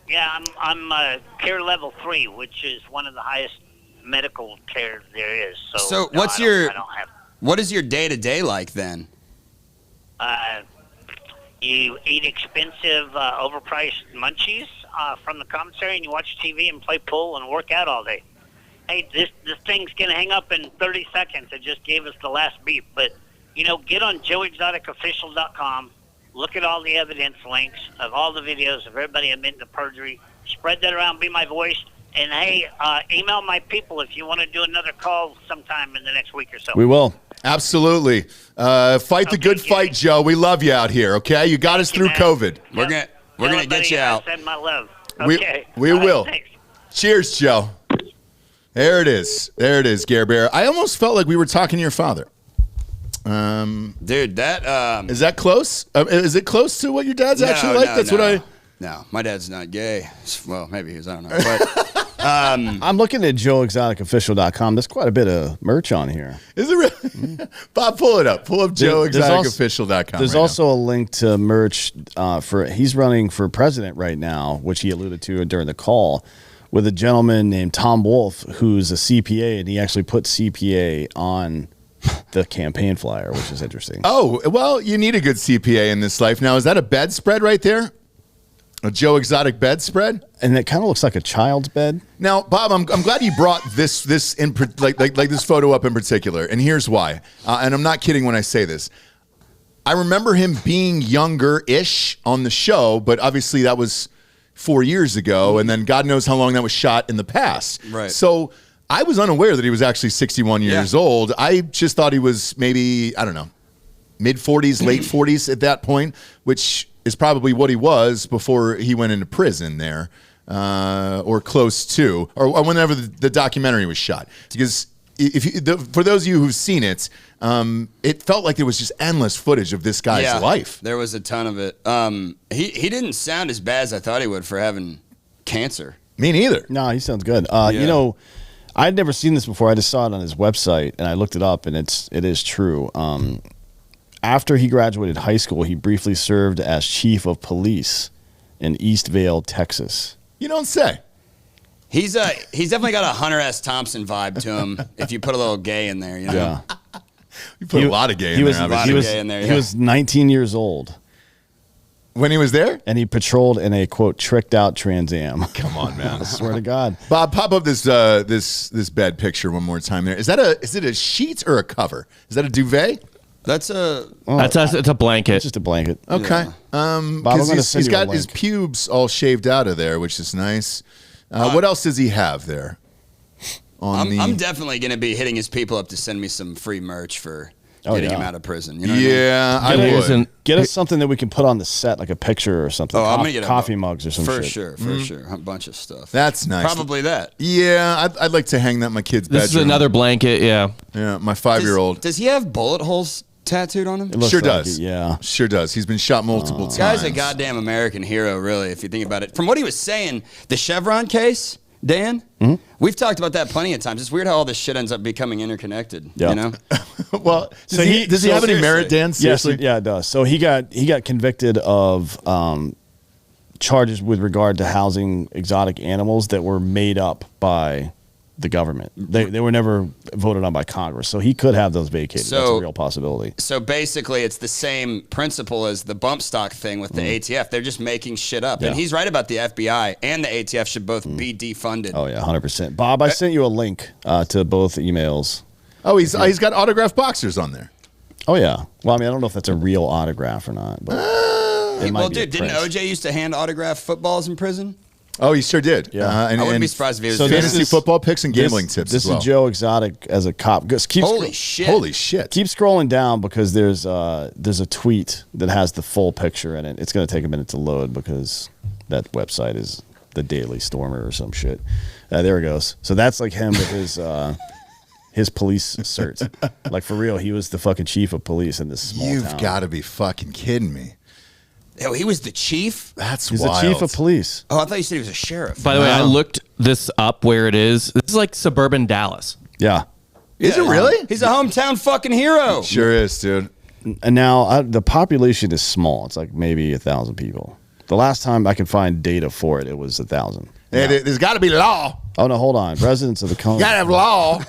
Yeah, I'm care level 3, which is one of the highest medical care there is. So no, what's I don't have. what is your day-to-day like then? You eat expensive, overpriced munchies from the commissary, and you watch TV and play pool and work out all day. Hey, this thing's going to hang up in 30 seconds. It just gave us the last beep. But, get on joeexoticofficial.com. Look at all the evidence links of all the videos of everybody admitting to perjury. Spread that around. Be my voice. And, hey, email my people if you want to do another call sometime in the next week or so. We will. Absolutely. Fight the good fight, Joe. We love you out here, okay? You got us through man. COVID. We're gonna get you out. Send my love. We- Okay. we All right, will. thanks. Cheers, Joe. There it is, Gare Bear. I almost felt like we were talking to your father. Dude, that Is that close? Is it close to what your dad's actually like? That's what I... No, my dad's not gay. Well, maybe he is. I don't know. But I'm looking at joeexoticofficial.com. There's quite a bit of merch on here. Is it really? Bob, pull it up. Pull up joeexoticofficial.com. There's also a link to merch he's running for president right now, which he alluded to during the call, with a gentleman named Tom Wolfe, who's a CPA, and he actually put CPA on the campaign flyer, which is interesting. Oh, well, you need a good CPA in this life. Now, is that a bedspread right there? A Joe Exotic bedspread? And it kind of looks like a child's bed. Now, Bob, I'm glad you brought this like this photo up in particular, and here's why. And I'm not kidding when I say this. I remember him being younger-ish on the show, but obviously that was 4 years ago, and then God knows how long that was shot in the past. Right. So I was unaware that he was actually 61 years old. I just thought he was maybe, I don't know, mid-40s, late 40s at that point, which is probably what he was before he went into prison there, or close to, or whenever the documentary was shot. Because for those of you who've seen it, it felt like there was just endless footage of this guy's life. There was a ton of it. He didn't sound as bad as I thought he would for having cancer. Me neither. No, he sounds good. I'd never seen this before. I just saw it on his website, and I looked it up, and it is true. After he graduated high school, he briefly served as chief of police in East Vale, Texas. You don't say. He's definitely got a Hunter S. Thompson vibe to him. If you put a little gay in there, Yeah. You put a lot of gay in there, obviously. He was 19 years old. When he was there? And he patrolled in a, quote, tricked out Trans Am. Come on, man. I swear to God. Bob, pop up this bed picture one more time there. Is it a sheet or a cover? Is that a duvet? It's a blanket. It's just a blanket. Okay. Bob, I'm Because gonna he's send you a got his link. pubes all shaved out of there, which is nice. What else does he have there? I'm definitely going to be hitting his people up to send me some free merch for getting him out of prison. You know what I mean? I would. Get us something that we can put on the set, like a picture or something. I'm gonna get coffee mugs or some for shit. sure, for sure, a bunch of stuff. That's nice. Probably that. Yeah, I'd like to hang that in my kid's bedroom. This is another blanket, yeah. Yeah, my 5-year-old. Does he have bullet holes tattooed on him? It looks Sure like does. it, yeah. Sure does. He's been shot multiple times. Guy's a goddamn American hero, really, if you think about it. From what he was saying, the Chevron case, Dan? We've talked about that plenty of times. It's weird how all this shit ends up becoming interconnected. Yeah. You know? Well, does he have any merit, Dan? Seriously? Yes, yeah, it does. So he got convicted of charges with regard to housing exotic animals that were made up by the government. They were never voted on by Congress, so he could have those vacated. That's a real possibility. So basically, it's the same principle as the bump stock thing with the ATF. They're just making shit up. Yeah. And he's right about the FBI and the ATF should both be defunded. Oh yeah, 100%. Bob, I sent you a link to both emails. Oh, he's got autographed boxers on there. Oh yeah. Well, I mean, I don't know if that's a real autograph or not, but it might Well, be a dude, didn't print. OJ used to hand autographed footballs in prison? Oh, he sure did. Yeah. And, I wouldn't be and surprised if he was So doing this fantasy is- football picks and gambling tips This as well. is Joe Exotic as a cop. Holy shit. Holy shit. Keep scrolling down because there's a tweet that has the full picture in it. It's going to take a minute to load because that website is the Daily Stormer or some shit. There it goes. So that's like him with his police cert. Like for real, he was the fucking chief of police in this small town. You've got to be fucking kidding me. Oh, he was the chief? That's He's wild. the chief of police. Oh, I thought you said he was a sheriff. By the way, I looked this up where it is. This is like suburban Dallas. Yeah. Is it really? He's a hometown fucking hero. Sure is, dude. And now the population is small. It's like maybe 1,000 people. The last time I could find data for it, it was 1,000. There's got to be law. Oh no, hold on. Residents of the You got to have law.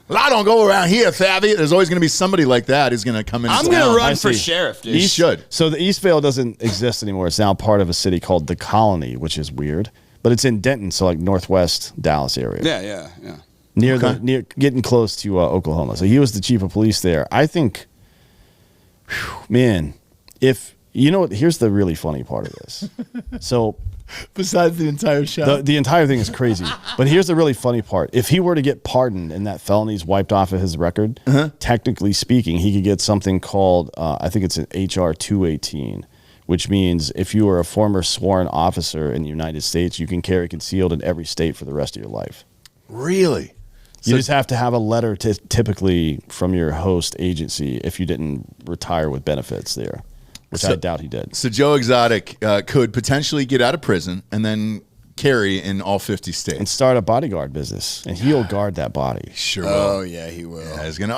Law don't go around here, Favy. There's always going to be somebody like that who's going to come in. I'm and going to down. run I for see. sheriff, dude. You should. So the Eastvale doesn't exist anymore. It's now part of a city called the Colony, which is weird. But it's in Denton, so like northwest Dallas area. Yeah. Near getting close to Oklahoma. So he was the chief of police there. I think, man, if you know what, here's the really funny part of this. So Besides the entire show. the entire thing is crazy. But here's the really funny part. If he were to get pardoned and that felony's wiped off of his record, technically speaking, he could get something called, I think it's an HR 218, which means if you are a former sworn officer in the United States, you can carry concealed in every state for the rest of your life. Really? You just have to have a letter typically from your host agency if you didn't retire with benefits there, which I doubt he did. So Joe Exotic could potentially get out of prison and then carry in all 50 states. And start a bodyguard business, and he'll guard that body. Sure will. Oh, yeah, he will. Yeah, he's gonna.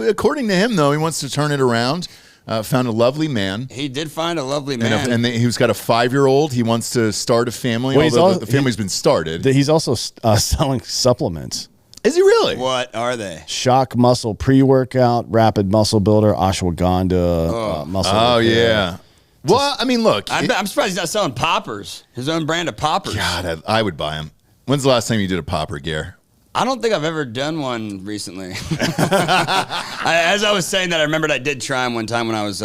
According to him, though, he wants to turn it around. Found a lovely man. He did find a lovely man. He's got a 5-year-old. He wants to start a family, Well, he's although al- the family's been started. He's also selling supplements. Is he really? What are they? Shock Muscle Pre-Workout, Rapid Muscle Builder, Ashwagandha, Muscle Oh, Repair. yeah. Well, I mean, look. I'm surprised he's not selling poppers. His own brand of poppers. God, I would buy him. When's the last time you did a popper, Gare? I don't think I've ever done one recently. As I was saying that, I remembered I did try them one time when I was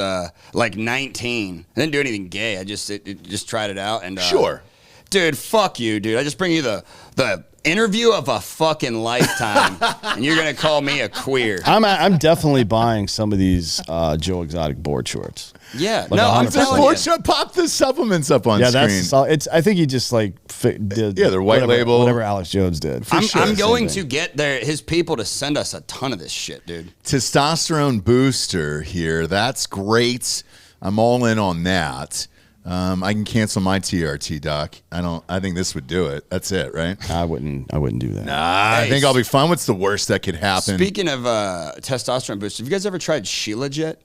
like 19. I didn't do anything gay. I just tried it out. And Sure. Dude, fuck you, dude. I just bring you the interview of a fucking lifetime, and you're gonna call me a queer. I'm definitely buying some of these Joe Exotic board shorts. Yeah, Like no, I'm 100%. telling you. Pop the supplements up on Yeah, screen. that's solid. It's. I think he just like did. Yeah, they're white label. whatever Alex Jones did. I'm going Same to get his people to send us a ton of this shit, dude. Testosterone booster here. That's great. I'm all in on that. I can cancel my TRT, Doc. I think this would do it. That's it, right? I wouldn't do that. I Hey, think I'll be fine. What's the worst that could happen? Speaking of testosterone boosts, have you guys ever tried Shilajit?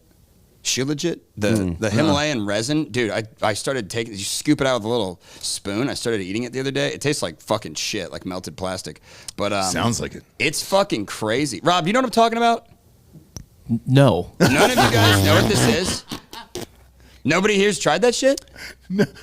Shilajit, the Himalayan resin, dude. I started taking. You scoop it out with a little spoon. I started eating it the other day. It tastes like fucking shit, like melted plastic. But Sounds like it. It's fucking crazy. Rob, you know what I'm talking about? No. None of you guys know what this is. Nobody here's tried that shit?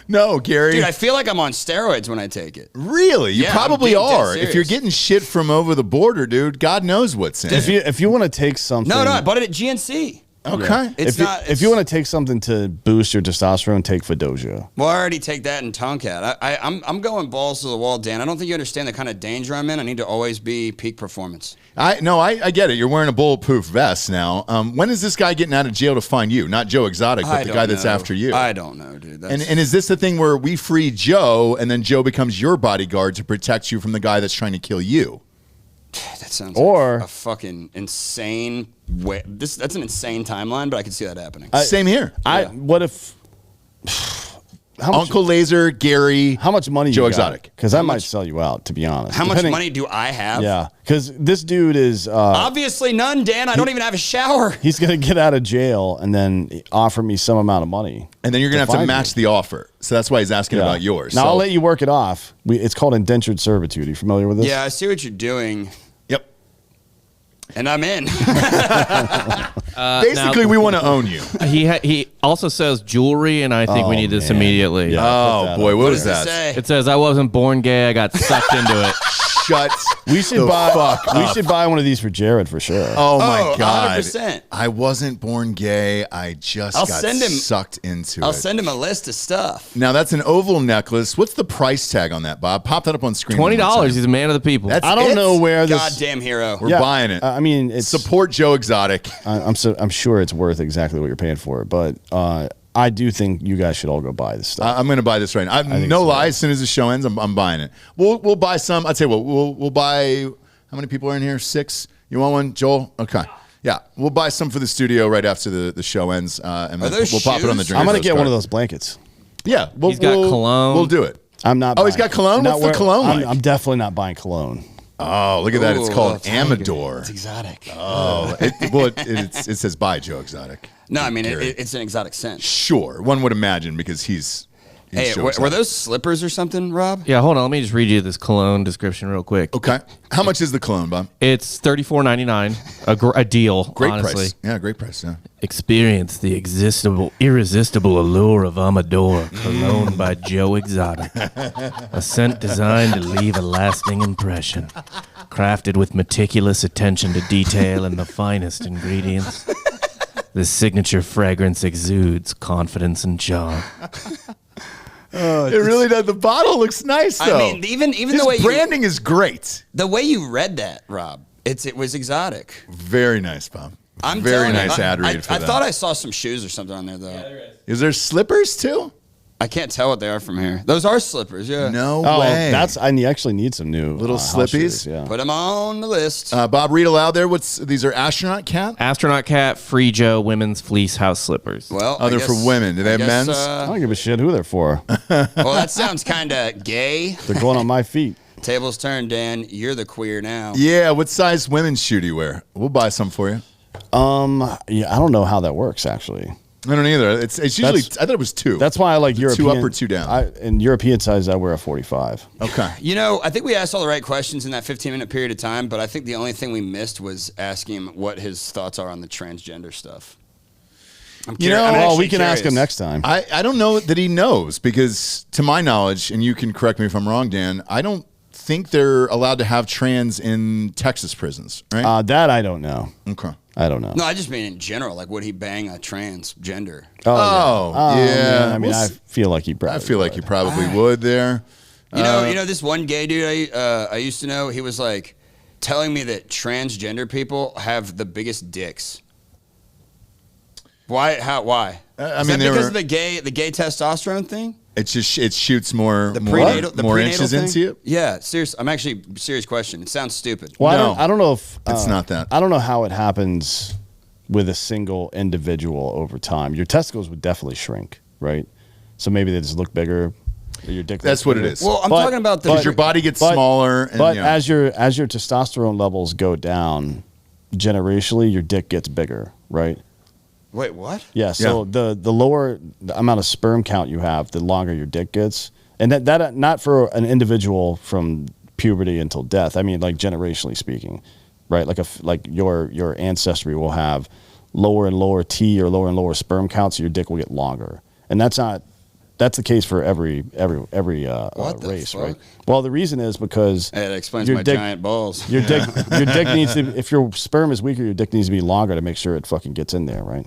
No, Gary. Dude, I feel like I'm on steroids when I take it. Really? You Yeah, probably I'm being dead are. If serious. you're getting shit from over the border, dude, God knows what's in it. If you want to take something, No, I bought it at GNC. Okay. If you want to take something to boost your testosterone, take Fedoja. Well, I already take that in Tomcat. I'm going balls to the wall, Dan. I don't think you understand the kind of danger I'm in. I need to always be peak performance. I get it. You're wearing a bulletproof vest now. When is this guy getting out of jail to find you? Not Joe Exotic, but the guy that's after you. I don't know, dude. And is this the thing where we free Joe and then Joe becomes your bodyguard to protect you from the guy that's trying to kill you? that sounds or- like a fucking insane way. That's an insane timeline, but I can see that happening. Same here. What if? Uncle Laser, Gary. How much money Joe you Exotic? Because I might sell you out, to be honest. How much money do I have? Yeah, because this dude is Obviously none, Dan. I don't even have a shower. he's gonna get out of jail and then offer me some amount of money. And then you're going to have to find match me. the offer. So that's why he's asking Yeah. about yours. Now So- I'll let you work it off. It's called indentured servitude. Are you familiar with this? Yeah, I see what you're doing, Yep. and I'm in. Basically, we want to own you. He also sells jewelry, and I think we need this man. immediately. Yeah. Oh, boy. What was does it that? say? It says, I wasn't born gay. I got sucked into it. Shut We should the buy. fuck We up. should buy one of these for Jared for sure. Oh, my Oh, God. 100%. I wasn't born gay. I just I'll got send him- sucked into I'll it. send him a list of stuff. Now, that's an oval necklace. What's the price tag on that, Bob? Pop that up on screen. one more $20. time. He's a man of the people. That's I don't it? know where this. Goddamn hero. We're buying it. I mean, it's. Support Joe Exotic. I'm sure it's worth exactly what you're paying for it, but I do think you guys should all go buy this stuff. I'm going to buy this right now. think No so. lie. As soon as the show ends, I'm buying it. We'll buy some. I'll tell you what. We'll buy. How many people are in here? 6. You want one, Joel? Okay. Yeah, we'll buy some for the studio right after the show ends, and then those we'll pop it on the shoes? drink. I'm gonna get one of those blankets. Yeah, He's got cologne. We'll do it. I'm not. Oh, he's buying- got cologne? not What's the cologne I'm, like? I'm definitely not buying cologne. Oh, look at that! It's Ooh, called that's really good. Amador. It's exotic. Oh, it says by Joe Exotic. No, I mean, Gary. it's an exotic scent. Sure, one would imagine because he's Hey, Joe were Exotic. those slippers or something, Rob? Yeah, hold on. Let me just read you this cologne description real quick. Okay, how much is the cologne, Bob? It's $34.99, a deal, Great honestly. price. Yeah, great price. Yeah. Experience the irresistible allure of Amador, cologne by Joe Exotic. A scent designed to leave a lasting impression. Crafted with meticulous attention to detail and the finest ingredients. The signature fragrance exudes confidence and charm. It really does. The bottle looks nice, though. I mean, even His the way branding is great. the way you read that, Rob, it was exotic. Very nice, Bob. I'm Very telling you, nice ad read for I that. thought I saw some shoes or something on there though. Is there slippers too? I can't tell what they are from here. Those are slippers, yeah. No Oh, way. I actually need some new Little house slippies? shoes, yeah. Put them on the list. Bob, read aloud there. These are astronaut cat? Astronaut Cat Free Joe Women's Fleece House Slippers. Well, Oh, I they're guess- for women. Do they I have guess, men's? I don't give a shit who they're for. well, that sounds kind of gay. They're going on my feet. Tables turned, Dan. You're the queer now. Yeah, what size women's shoe do you wear? We'll buy some for you. Yeah, I don't know how that works actually. I don't either. It's usually, That's- I thought it was 2. That's why I like Two European. up or 2 down? In European size, I wear a 45. Okay. You know, I think we asked all the right questions in that 15-minute period of time, but I think the only thing we missed was asking him what his thoughts are on the transgender stuff. I'm You know, I'm Well, actually we can ask him curious. next time. I don't know that he knows because, to my knowledge, and you can correct me if I'm wrong, Dan, I don't think they're allowed to have trans in Texas prisons, right? That I don't know. Okay. I don't know. No, I just mean in general. Like, would he bang a transgender? Oh, yeah. man, I mean, We'll I s- feel like he probably. I feel like you would. probably would there. You know, this one gay dude I used to know. He was like telling me that transgender people have the biggest dicks. Why? How? Why? I Is mean, that they because were- of the gay testosterone thing? It's just it shoots more The more, prenatal, the more prenatal inches thing? into you. Yeah, serious. I'm actually serious question. It sounds stupid. Well, No. I don't know if It's not that. I don't know how it happens with a single individual over time. Your testicles would definitely shrink, right? So maybe they just look bigger. Or your dick. That's looks what it bigger. is. Well, I'm But- talking about the. Because your body gets smaller. And, But you know, as your testosterone levels go down, generationally, your dick gets bigger, right? Wait, what? Yeah. So the lower the amount of sperm count you have, the longer your dick gets, and that not for an individual from puberty until death. I mean, like generationally speaking, right? Like your ancestry will have lower and lower T or lower and lower sperm counts, so your dick will get longer, and that's the case for every What the race, fuck? right? Well, the reason is because Hey, that explains your my dick- giant balls. your dick needs to, if your sperm is weaker, your dick needs to be longer to make sure it fucking gets in there, right?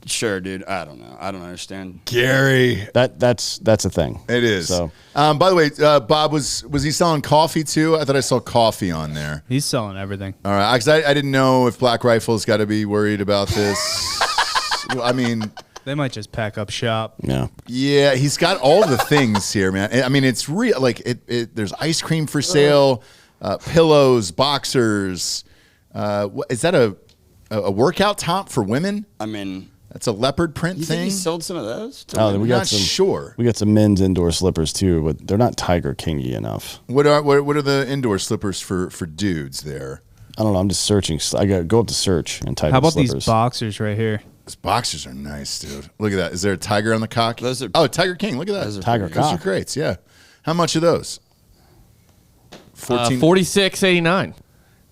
Sure, dude. I don't know. I don't understand. Gary. That's a thing. It is. So By the way, Bob, was he selling coffee too? I thought I saw coffee on there. He's selling everything. All right, because I didn't know if Black Rifle's got to be worried about this. I mean, They might just pack up shop. yeah. yeah, he's got all the things here, man. I mean, it's real. Like there's ice cream for sale, pillows, boxers. Is that a workout top for women? I mean, That's a leopard print You thing. think he sold some of those? Oh, we got Not some. sure. We got some men's indoor slippers too, but they're not Tiger Kingy enough. What are the indoor slippers for dudes there? I don't know. I'm just searching. I got to go up to search and type. How in about slippers. these boxers right here? Those boxers are nice, dude. Look at that. Is there a tiger on the cock? Those are- Tiger King. Look at that. Those are Tiger pretty- Those are cock. great. Yeah. How much are those? 14. $46.89.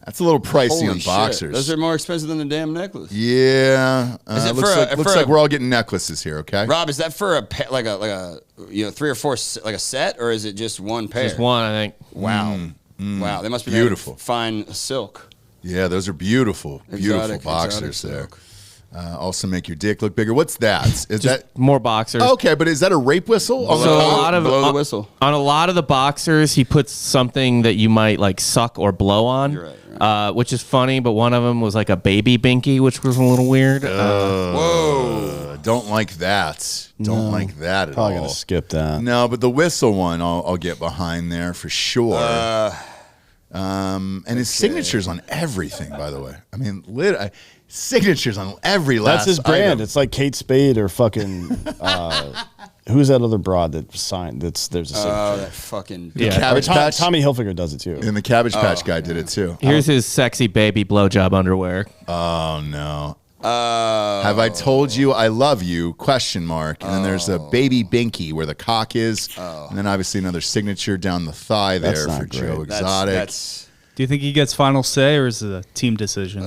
That's a little pricey Holy on shit. boxers. Those are more expensive than the damn necklace. Yeah. Is it looks for a- like, looks for like a- we're all getting necklaces here. Okay. Rob, is that for a like a 3 or 4 like a set, or is it just one pair? Just one, I think. Wow. Wow. They must be Beautiful. made of fine silk. Yeah, those are beautiful, beautiful Exotic boxers there. silk. Also make your dick look bigger. What's that? Is that More boxers. okay? But is that a rape whistle? On the So a cock? lot of Blow the whistle. on a lot of the boxers, he puts something that you might like suck or blow on, You're right, which is funny. But one of them was like a baby binky, which was a little weird. Whoa. Don't like that. Don't like that at Probably all. gonna skip that. No, but the whistle one, I'll get behind there for sure. And his signatures on everything, by the way. I mean, signatures on every last. That's his brand. item. It's like Kate Spade or fucking. Who's that other broad that signed? There's a signature. Oh, that fucking. Yeah. Cabbage Or Patch. Tommy Hilfiger does it too. And the Cabbage Patch guy did it too. Here's his sexy baby blowjob underwear. Oh no. Have I told you I love you? Question mark. And then there's a baby binky where the cock is, and then obviously another signature down the thigh That's there not for great. Joe Exotic. That's Do you think he gets final say, or is it a team decision?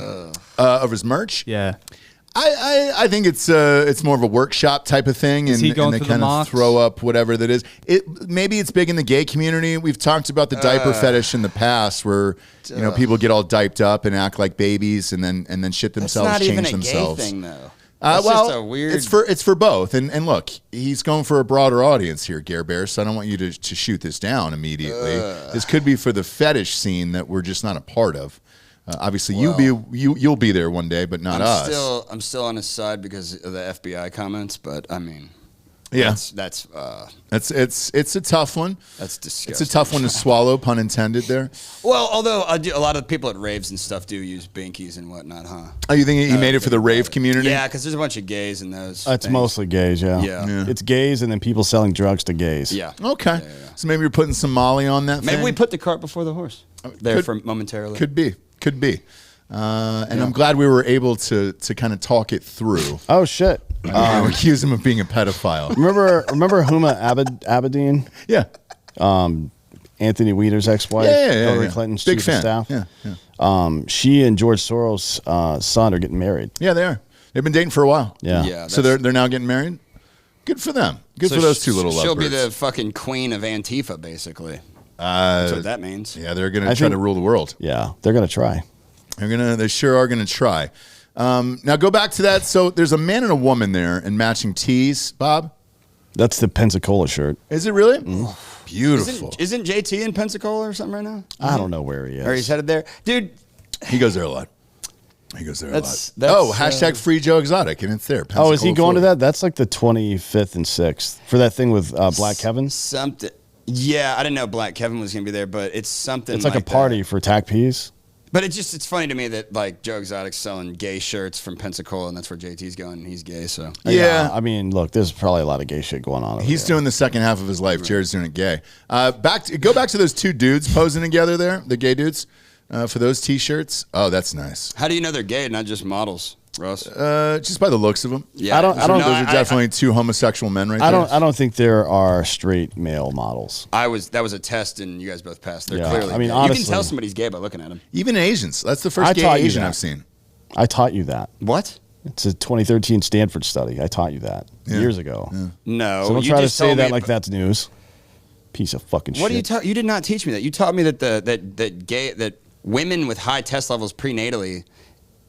Of his merch. Yeah. I think it's more of a workshop type of thing, Is and, he going and they through the kind of mocks? throw up whatever that is. Maybe it's big in the gay community. We've talked about the diaper fetish in the past, where people get all diped up and act like babies, and then shit themselves, not change even a themselves. gay thing, though. That's Well, just a weird. it's for both, and look, he's going for a broader audience here, Gare Bear. So I don't want you to shoot this down immediately. This could be for the fetish scene that we're just not a part of. Obviously, you'll be there one day, but not us. I'm still on his side because of the FBI comments, but I mean, Yeah, that's it's a tough one. that's disgusting. It's a tough one to swallow, pun intended. There. Well, although a lot of people at raves and stuff do use binkies and whatnot, huh? Oh, you think he made it for the rave community? Yeah, because there's a bunch of gays in those. It's things. mostly gays, yeah. Yeah. It's gays and then people selling drugs to gays. Yeah. Okay. So maybe you're putting some Molly on that. Maybe thing? we put the cart before the horse there for momentarily. Could be. And I'm glad we were able to kind of talk it through. Oh shit! Accuse him of being a pedophile. Remember Huma Abedin, Yeah. Anthony Weeder's ex-wife, Yeah. Hillary Clinton's Big chief fan. of staff. Yeah. She and George Soros' son are getting married. Yeah, they are. They've been dating for a while. Yeah. Yeah. So they're now getting married. Good for them. Good So for those two little She'll lovebirds. be the fucking queen of Antifa, basically. That's what that means. Yeah, they're gonna I try think- to rule the world. Yeah, they're gonna try. They sure are gonna try. Now go back to that. So there's a man and a woman there in matching tees. Bob, That's the Pensacola shirt. is it really? Beautiful. Isn't JT in Pensacola or something right now? I don't know where he is. Or he's headed there, dude. He goes there a lot. He goes there That's- a lot. that's, Hashtag free Joe Exotic, and it's there. Oh, is he Pensacola, going to Florida. that? That's like the 25th and 6th for that thing with Black Kevin. Something. Yeah, I didn't know Black Kevin was gonna be there, but it's something. It's like a that. party for tack peas. But it's funny to me that like Joe Exotic's selling gay shirts from Pensacola, and that's where JT's going, and he's gay. So Yeah. I mean, look, there's probably a lot of gay shit going on. Over He's there. doing the second half of his life. Jared's doing it gay. Go back to those two dudes posing together there, the gay dudes, for those T-shirts. Oh, that's nice. how do you know they're gay, not just models, Russ? Just by the looks of them. Yeah, I don't- Those are definitely two homosexual men right there. I don't think there are straight male models. That was a test, and you guys both passed. They're Yeah, clearly. I mean, gay. honestly- you can tell somebody's gay by looking at them. Even Asians. That's the I first gay taught you Asian that. I've seen. I taught you that. What? It's a 2013 Stanford study. I taught you that years ago. No. So don't you try to just say told that me like that's news. Piece of fucking What shit. do you taught? You did not teach me that. You taught me that that women with high test levels prenatally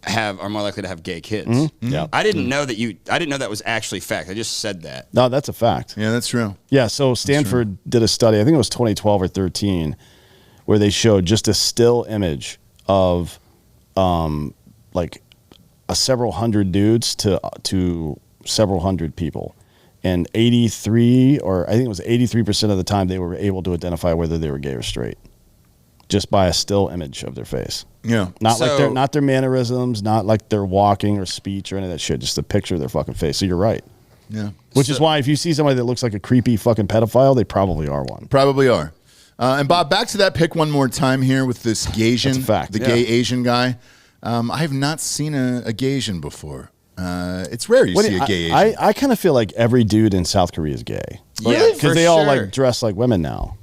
are more likely to have gay kids. Mm-hmm. Yeah. I didn't know that was actually fact. I just said that. No, that's a fact. Yeah, that's true. Yeah, so Stanford did a study, I think it was 2012 or 13, where they showed just a still image of like several hundred dudes to several hundred people. And 83, or I think it was 83% of the time they were able to identify whether they were gay or straight. just by a still image of their face. Yeah. Not their mannerisms, not like their walking or speech or any of that shit. Just a picture of their fucking face. So you're right. Yeah. Which is why if you see somebody that looks like a creepy fucking pedophile, they probably are one. Probably are. And Bob, back to that pick one more time here with this Gaysian. That's a fact. The gay Asian guy. I have not seen a Gaysian before. It's rare you see a gay Asian. I kind of feel like every dude in South Korea is gay. Yeah, Because they all like dress like women now.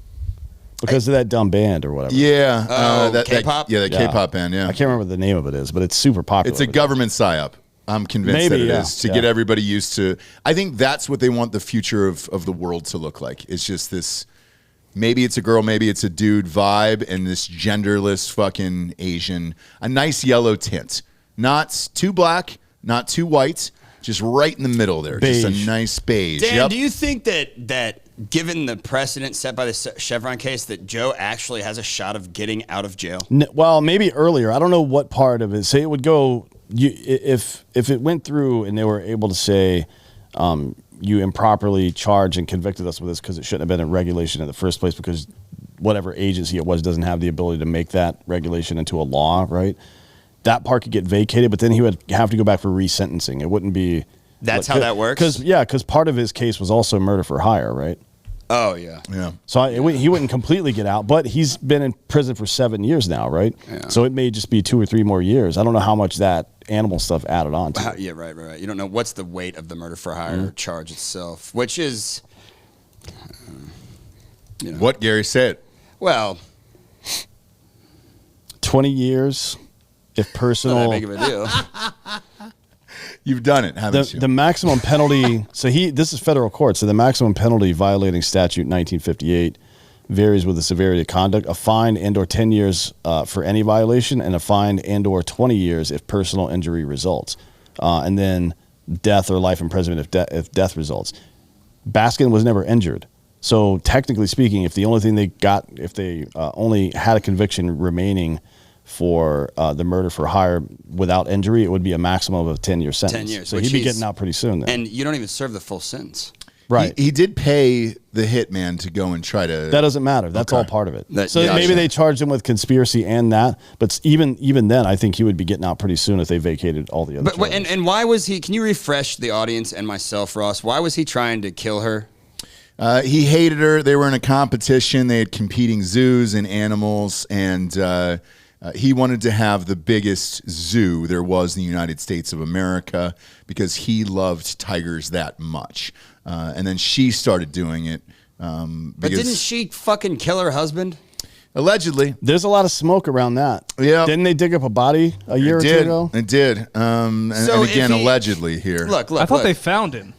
Because of that dumb band or whatever. Yeah. K-pop? The K-pop band, yeah. I can't remember what the name of it is, but it's super popular. It's a government psyop. I'm convinced that it is to get everybody used to. I think that's what they want the future of the world to look like. It's just this, maybe it's a girl, maybe it's a dude vibe, and this genderless fucking Asian, a nice yellow tint. Not too black, not too white, just right in the middle there. Beige. Just a nice beige. Dan, do you think that given the precedent set by the Chevron case, that Joe actually has a shot of getting out of jail? Well, maybe earlier. I don't know what part of it. Say it would go. If it went through and they were able to say you improperly charged and convicted us with this because it shouldn't have been a regulation in the first place because whatever agency it was doesn't have the ability to make that regulation into a law, right? That part could get vacated, but then he would have to go back for resentencing. It wouldn't be. That's how that works? Because part of his case was also murder for hire, right? Oh, yeah. Yeah. So he wouldn't completely get out, but he's been in prison for 7 years now, right? Yeah. So it may just be 2 or 3 more years. I don't know how much that animal stuff added on to it. Yeah, right. You don't know what's the weight of the murder for hire charge itself, which is, What, Gary? Say it. well, 20 years, if not that personal. big of a deal. You've done it, haven't you? The maximum penalty. This is federal court. So the maximum penalty violating statute 1958 varies with the severity of conduct. A fine and/or 10 years for any violation, and a fine and/or 20 years if personal injury results, and then death or life imprisonment if death results. Baskin was never injured. So technically speaking, if the only thing they got, if they only had a conviction remaining for the murder for hire without injury, it would be a maximum of a 10-year sentence. 10 years. So which he'd be he's- getting out pretty soon then. And you don't even serve the full sentence. Right. He did pay the hitman to go and try to. That doesn't matter. That's Okay. all part of it. That- So yeah, maybe gotcha. they charged him with conspiracy and that, but even then, I think he would be getting out pretty soon if they vacated all the other But charges. and why was he? Can you refresh the audience and myself, Ross? Why was he trying to kill her? He hated her. They were in a competition. They had competing zoos and animals, and he wanted to have the biggest zoo there was in the United States of America because he loved tigers that much. And then she started doing it. But Because didn't she fucking kill her husband? allegedly. There's a lot of smoke around that. Yeah. Didn't they dig up a body a year or two ago? It did. And So again, if he- allegedly here. Look. I thought they found him.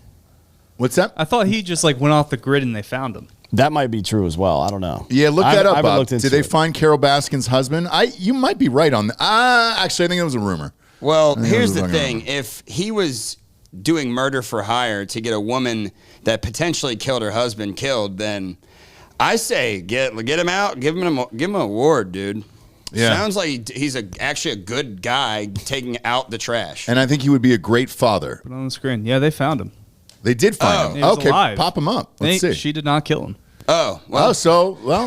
What's that? I thought he just like went off the grid and they found him. That might be true as well. I don't know. Yeah, look that up, I haven't Bob. looked into Did they it. find Carol Baskin's husband? You might be right on that. Actually, I think it was a rumor. Well, I think here's it was the fucking thing: wrong. if he was doing murder for hire to get a woman that potentially killed her husband killed, then I say get him out, give him an award, dude. Yeah. Sounds like he's actually a good guy taking out the trash. And I think he would be a great father. Put it on the screen. Yeah, they found him. They did find him. He was Okay, alive. pop him up. Let's see. She did not kill him. Oh, well,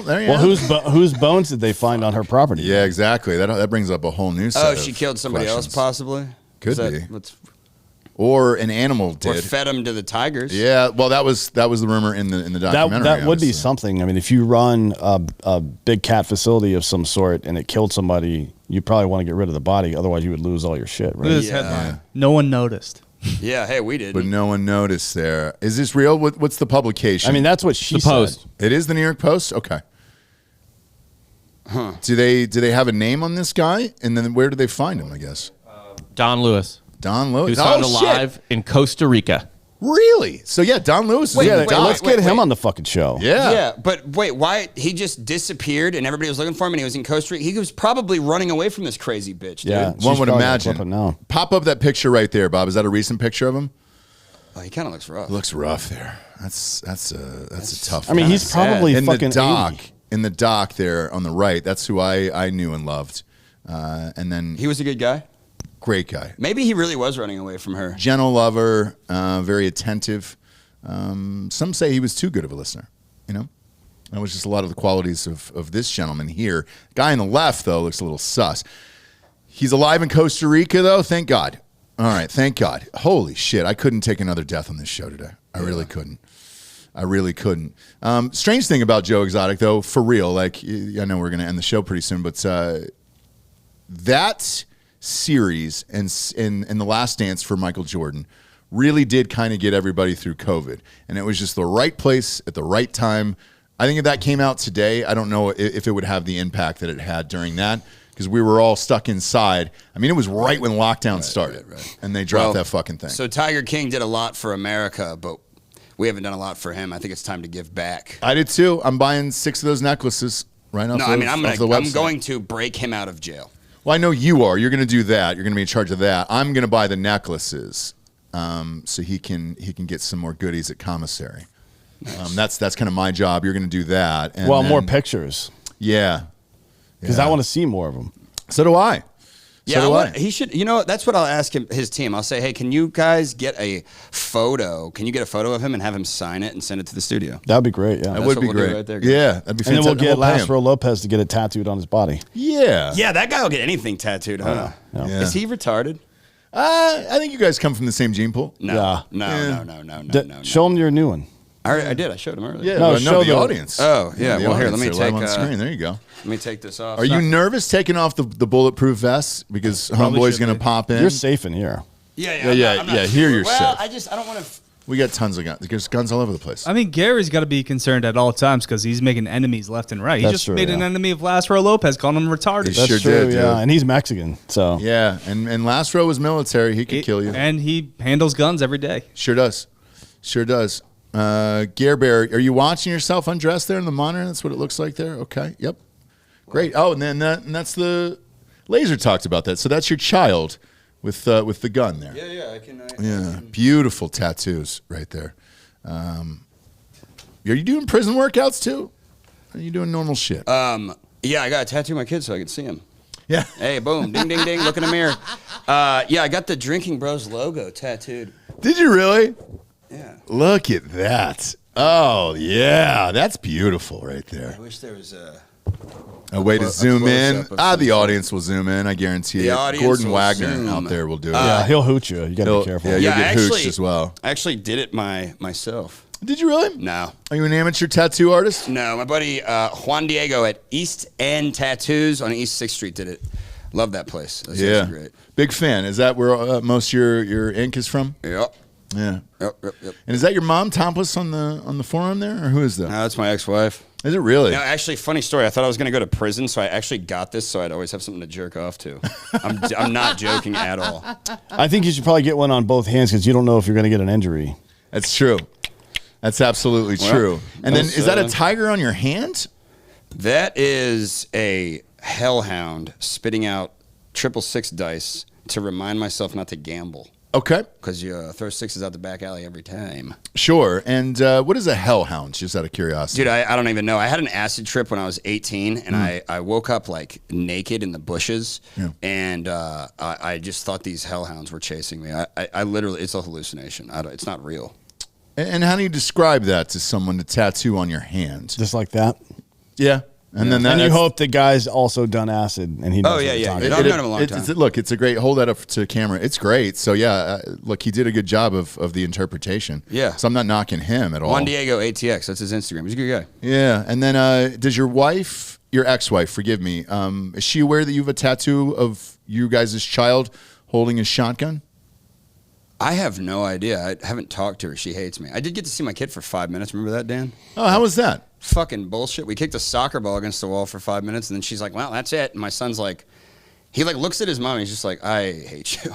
There you Well, go. whose bones did they find on her property? Yeah, exactly. That brings up a whole new set she of killed somebody else, questions. possibly. Could Is that be. what's- Or an animal Or did. fed him to the tigers. Yeah, well, that was the rumor in the documentary. That would be obviously. something. I mean, if you run a big cat facility of some sort and it killed somebody, you probably want to get rid of the body. Otherwise, you would lose all your shit, Look at right? this headline. No one noticed. Yeah, hey, we did. But no one noticed there. Is this real? What's the publication? I mean, that's what she The Post. said. It is the New York Post? Okay. Do they have a name on this guy? And then where did they find him, I guess? Don Lewis. Don He Lewis. was found shit. alive in Costa Rica. Really? So, yeah, Don Lewis is Wait, in Yeah, the wait, doc. let's get him on the fucking show. Yeah. Yeah, but wait, why he just disappeared and everybody was looking for him and he was in Costa Rica? He was probably running away from this crazy bitch, dude. Yeah. One She's would probably imagine. flipping now. Pop up that picture right there, Bob. Is that a recent picture of him? Oh, he kind of looks rough. Looks rough there. That's a tough I mean, one. he's probably in the fucking dock. 80. In the dock there on the right. That's who I knew and loved. And then He was a good guy. great guy. Maybe he really was running away from her. Gentle lover, very attentive. Some say he was too good of a listener, you know? That was just a lot of the qualities of this gentleman here. Guy on the left, though, looks a little sus. He's alive in Costa Rica, though. Thank God. All right, thank God. Holy shit, I couldn't take another death on this show today. I really couldn't. Strange thing about Joe Exotic, though, for real, like, I know we're going to end the show pretty soon, but that series and The Last Dance for Michael Jordan really did kind of get everybody through COVID. And it was just the right place at the right time. I think if that came out today, I don't know if it would have the impact that it had during that, because we were all stuck inside. I mean, it was right when lockdown started, and they dropped that fucking thing. So Tiger King did a lot for America, but we haven't done a lot for him. I think it's time to give back. I did too. I'm buying 6 of those neccles right off I'm going to break him out of jail. Well, I know you are. You're going to do that. You're going to be in charge of that. I'm going to buy the necklaces so he can get some more goodies at commissary. Nice. That's kind of my job. You're going to do that. And more pictures. Yeah. Because I want to see more of them. So do I. He should. That's what I'll ask his team. I'll say, hey, can you guys get a photo? Can you get a photo of him and have him sign it and send it to the studio? That'd be great. Yeah, that would be great. Right there, yeah, that'd be fantastic. And then we'll get Lázaro Lopez to get it tattooed on his body. Yeah. Yeah, that guy will get anything tattooed. Huh? Yeah. Is he retarded? I think you guys come from the same gene pool. No. Show him your new one. I did. I showed him earlier. Yeah, show the audience. Oh, yeah. Well, here, let me take on the screen. There you go. Let me take this off. Are you nervous taking off the bulletproof vest because homeboy's going to pop in? You're safe in here. Yeah. Here you're safe. Well, I don't want to. We got tons of guns. There's guns all over the place. I mean, Gary's got to be concerned at all times because he's making enemies left and right. He just made an enemy of Lázaro Lopez, calling him retarded. He sure did, yeah. And he's Mexican, so. Yeah, and Lázaro was military. He could kill you. And he handles guns every day. Sure does. Gare Bear, are you watching yourself undress there in the monitor? That's what it looks like there. Okay. Yep. Great. Oh, and then that's the Laser talked about that. So that's your child with the gun there. Yeah. I can. Beautiful tattoos right there. Are you doing prison workouts too? Or are you doing normal shit? Yeah, I got to tattoo my kid so I can see him. Yeah. Hey, boom, ding, ding, ding. Look in the mirror. Yeah, I got the Drinking Bros logo tattooed. Did you really? Yeah. Look at that. Oh, yeah. That's beautiful right there. I wish there was a way to zoom in. The audience will zoom in, I guarantee it. Gordon Wagner out there will do it. Yeah, he'll hoot you. You got to be careful. Yeah, you'll get hooched as well. I actually did it myself. Did you really? No. Are you an amateur tattoo artist? No, my buddy Juan Diego at East End Tattoos on East 6th Street did it. Love that place. That's great. Big fan. Is that where most of your ink is from? Yep. Yeah. Yep. And is that your mom topless on the forearm there, or who is that? No, that's my ex-wife. Is it really? No, actually, funny story. I thought I was going to go to prison, so I actually got this so I'd always have something to jerk off to. I'm not joking at all. I think you should probably get one on both hands because you don't know if you're going to get an injury. That's true. That's absolutely true. And then, is that a tiger on your hand? That is a hellhound spitting out 666 dice to remind myself not to gamble. Okay. Because you throw sixes out the back alley every time. Sure. And what is a hellhound, just out of curiosity? Dude, I don't even know. I had an acid trip when I was 18, and I woke up, like, naked in the bushes, and I just thought these hellhounds were chasing me. I literally, it's a hallucination. It's not real. And how do you describe that to someone to tattoo on your hand? Just like that? Yeah. And then you hope the guy's also done acid and he knows what he's talking about. I've known him a long time. Look, it's a great, hold that up to camera. It's great. So look, he did a good job of the interpretation. Yeah. So I'm not knocking him at all. Juan Diego ATX, that's his Instagram. He's a good guy. Yeah. And then does your wife, your ex-wife, forgive me, is she aware that you have a tattoo of you guys' child holding a shotgun? I have no idea. I haven't talked to her. She hates me. I did get to see my kid for 5 minutes. Remember that, Dan? Oh, how was that? Fucking bullshit. We kicked a soccer ball against the wall for 5 minutes, and then she's like, well, that's it. And my son's like, he like looks at his mom, and he's just like, I hate you.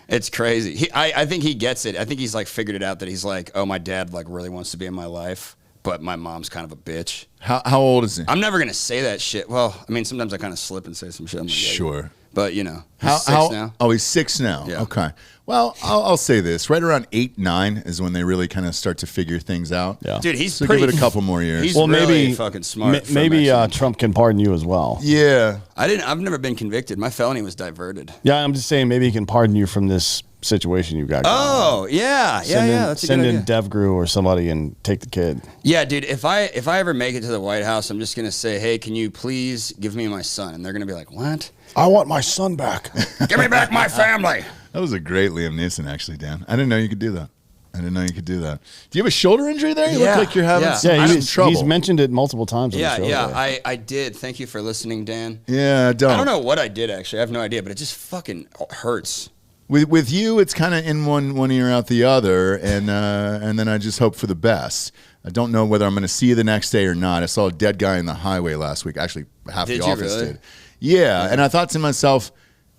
It's crazy. I think he gets it. I think he's like figured it out that he's like, oh, my dad like really wants to be in my life, but my mom's kind of a bitch. How old is he? I'm never going to say that shit. Well, I mean, sometimes I kind of slip and say some shit. I'm like, sure. But, you know, he's 6 now. Oh, he's 6 now. Yeah. Okay. Well, I'll say this. Right around 8, 9 is when they really kind of start to figure things out. Yeah. Dude, he's So pretty. give it a couple more years. He's Well, really maybe fucking smart. for maybe Mexican. Trump can pardon you as well. Yeah. I've never been convicted. My felony was diverted. Yeah, I'm just saying maybe he can pardon you from this situation you've got going on. Oh yeah. That's a good send idea. in DevGru or somebody and take the kid. Yeah, dude. If I ever make it to the White House, I'm just gonna say, hey, can you please give me my son? And they're gonna be like, what? I want my son back. Give me back my family. That was a great Liam Neeson, actually, Dan. I didn't know you could do that. Do you have a shoulder injury there? You Yeah, look like you're having yeah. some trouble. He's mentioned it multiple times. On Yeah, the show yeah. today. I did. Thank you for listening, Dan. Yeah, I don't know what I did actually. I have no idea, but it just fucking hurts. With you, it's kind of in one ear out the other, and then I just hope for the best. I don't know whether I'm going to see you the next day or not. I saw a dead guy in the highway last week. Actually, half Did the you office really? did. Yeah, and I thought to myself,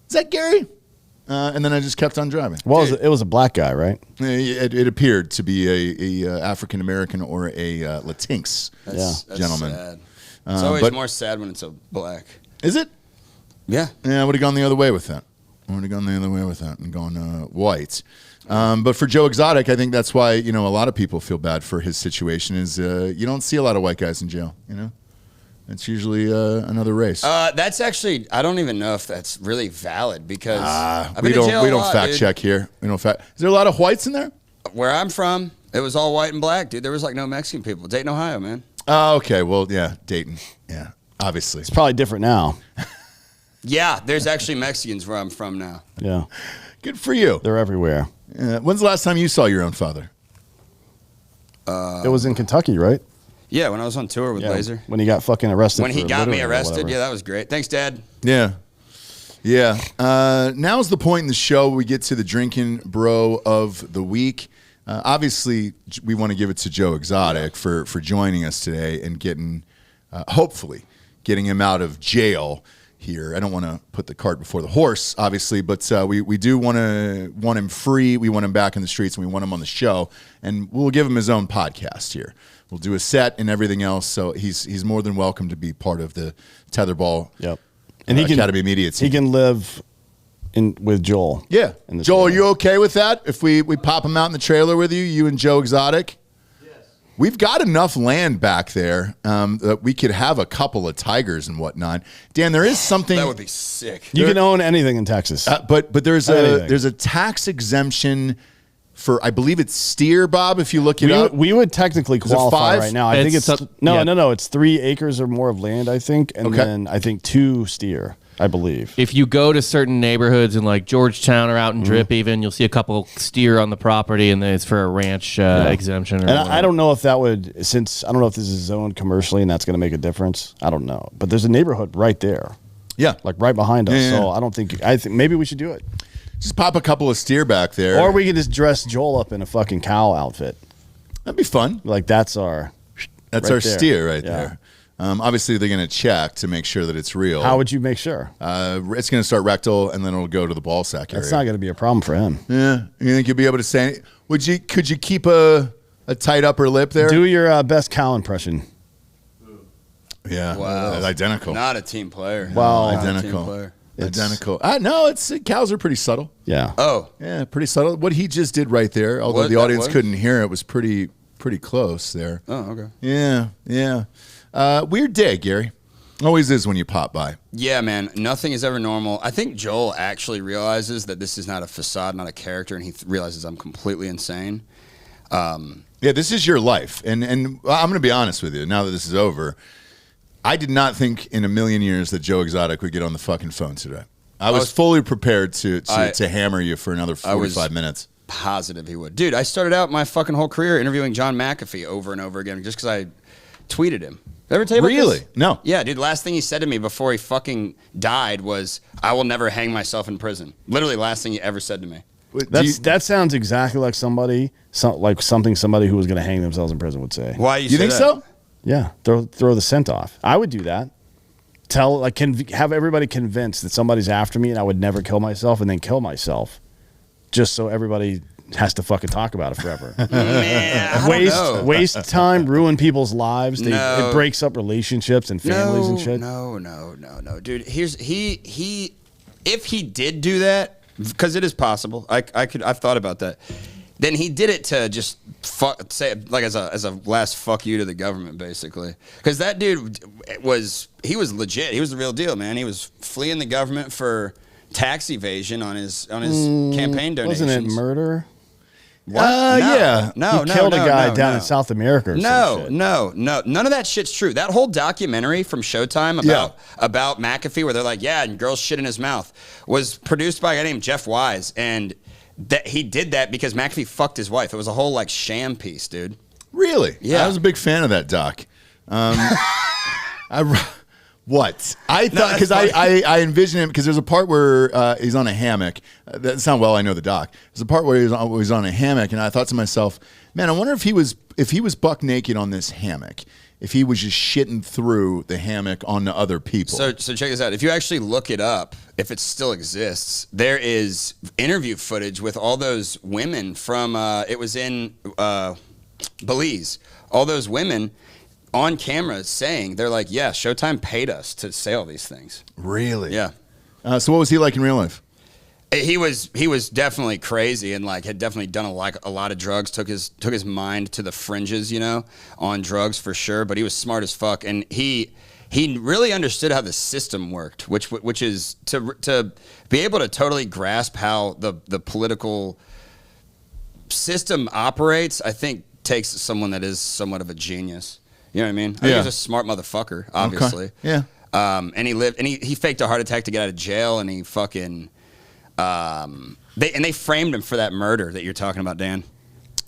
is that Gary? And then I just kept on driving. Well, it was a black guy, right? It appeared to be a African American or a Latinx That's gentleman. sad. It's always but- more sad when it's a black. Is it? Yeah. Yeah, I would have gone the other way with that. And gone white. But for Joe Exotic, I think that's why a lot of people feel bad for his situation. Is you don't see a lot of white guys in jail. It's usually another race. That's actually, I don't even know if that's really valid because I've been we to don't jail we a don't lot, fact dude. check here. We don't fact. Is there a lot of whites in there? Where I'm from, it was all white and black, dude. There was like no Mexican people. Dayton, Ohio, man. Oh, okay. Well, yeah, Dayton. Yeah, obviously. It's probably different now. Yeah, there's actually Mexicans where I'm from now. Yeah, Good for you. they're everywhere. When's the last time you saw your own father? It was in Kentucky, right? Yeah, when I was on tour with Yeah, Laser. when he got fucking arrested. When he for got me littering or arrested, whatever. yeah, that was great. Thanks, Dad. Yeah. Now's the point in the show we get to the Drinkin' Bro of the week. Obviously, we want to give it to Joe Exotic for joining us today and getting, hopefully, getting him out of jail here. I don't want to put the cart before the horse, obviously, but we do want him free. We want him back in the streets, and we want him on the show. And we'll give him his own podcast here. We'll do a set and everything else. So he's more than welcome to be part of the Tetherball Yep. And he can Academy Media team. He can live with Joel. Yeah. in the Joel, are trailer. you okay with that? If we pop him out in the trailer with you and Joe Exotic? Yes. We've got enough land back there that we could have a couple of tigers and whatnot. Dan, there is something. That would be sick. You can own anything in Texas. But there's Anything. a tax exemption for, I believe it's steer, Bob, if you look it up. We would technically it qualify 5? right now. I think It's it's up- no. yeah. It's 3 acres or more of land, I think, and Okay. then I think 2 steer, I believe. If you go to certain neighborhoods in like Georgetown or out in Drip, even you'll see a couple steer on the property, and then it's for a ranch exemption. Or And whatever. I don't know if that would, since I don't know if this is zoned commercially and that's going to make a difference. I don't know, but there's a neighborhood right there, Yeah. like right behind us. Yeah, So yeah. I don't think I think maybe we should do it, Just pop a couple of steer back there. or we could just dress Joel up in a fucking cow outfit. That'd be fun. Like that's our That's right our there. steer right Yeah. there. Obviously, they're going to check to make sure that it's real. How would you make sure? It's going to start rectal, and then it'll go to the ball sack area. That's not going to be a problem for him. Yeah, you think you'll be able to say? Could you keep a tight upper lip there? Do your best cow impression. Yeah, Wow. identical. Not a team player. Wow. Not a team Identical. player. Identical. No, cows are pretty subtle. Yeah. Oh, Yeah, pretty subtle. What he just did right there, although What the that audience was? couldn't hear it, was pretty close there. oh, okay. Yeah. Weird day, Gary. Always is when you pop by. Yeah, man. Nothing is ever normal. I think Joel actually realizes that this is not a facade, not a character, and he realizes I'm completely insane. Yeah, this is your life, and I'm going to be honest with you. Now that this is over, I did not think in a million years that Joe Exotic would get on the fucking phone today. I was fully prepared to hammer you for another 45 minutes. Positive he would. Dude, I started out my fucking whole career interviewing John McAfee over and over again just because I tweeted him. Did I ever tell you about Really? this? No. Yeah, dude, last thing he said to me before he fucking died was, I will never hang myself in prison. Literally last thing he ever said to me. That sounds exactly like somebody who was going to hang themselves in prison would say. Why You think so? Yeah, throw the scent off. I would do that. Have everybody convinced that somebody's after me and I would never kill myself, and then kill myself, just so everybody has to fucking talk about it forever. Man, I don't know. waste time, ruin people's lives. No. It breaks up relationships and families and shit. No, dude. If he did do that, because it is possible. I've thought about that. Then he did it to just say like as a last fuck you to the government, basically. Because that dude was legit. He was the real deal, man. He was fleeing the government for tax evasion on his campaign donations. Wasn't it murder? Yeah. He killed a guy down in South America. Or no. None of that shit's true. That whole documentary from Showtime about McAfee, where they're like, yeah, and girls shit in his mouth, was produced by a guy named Jeff Wise, and that he did that because McAfee fucked his wife. It was a whole like sham piece, dude. Really? Yeah. I was a big fan of that doc. What? I thought, because I envision him, because there's a part where he's on a hammock. That's how well I know the doc. There's a part where he's on a hammock, and I thought to myself, man, I wonder if he was buck naked on this hammock, if he was just shitting through the hammock onto other people. So check this out. If you actually look it up, if it still exists, there is interview footage with all those women from, it was in Belize. All those women on camera saying, they're like, yeah, Showtime paid us to say all these things. Really? Yeah. So what was he like in real life? He was definitely crazy and like had definitely done a lot of drugs. Took his mind to the fringes, you know, on drugs for sure. But he was smart as fuck, and he really understood how the system worked, which is to be able to totally grasp how the political system operates. I think takes someone that is somewhat of a genius. You know what I mean? I think he's a smart motherfucker, obviously. Okay. Yeah. And he faked a heart attack to get out of jail, and he fucking. They framed him for that murder that you're talking about, Dan.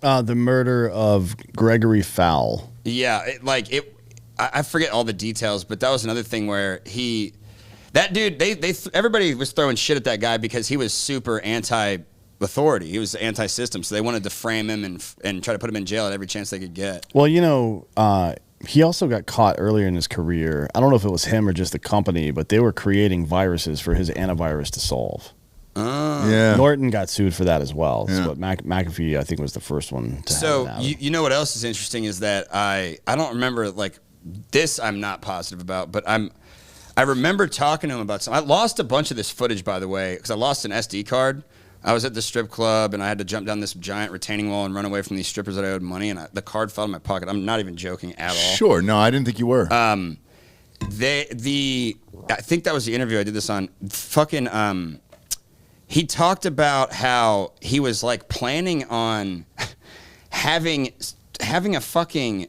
The murder of Gregory Fowl. Yeah, I forget all the details, but that was another thing where that dude, everybody was throwing shit at that guy because he was super anti-authority. He was anti-system, so they wanted to frame him and try to put him in jail at every chance they could get. Well, you know, he also got caught earlier in his career. I don't know if it was him or just the company, but they were creating viruses for his antivirus to solve. Yeah. Norton got sued for that as well. Yeah. But McAfee, I think, was the first one to So have it. you know what else is interesting is that I don't remember like this. I'm not positive about, but I remember talking to him about something. I lost a bunch of this footage, by the way, because I lost an SD card. I was at the strip club and I had to jump down this giant retaining wall and run away from these strippers that I owed money, and the card fell in my pocket. I'm not even joking at all. Sure. No, I didn't think you were. I think that was the interview I did this on. Fucking he talked about how he was like planning on having a fucking,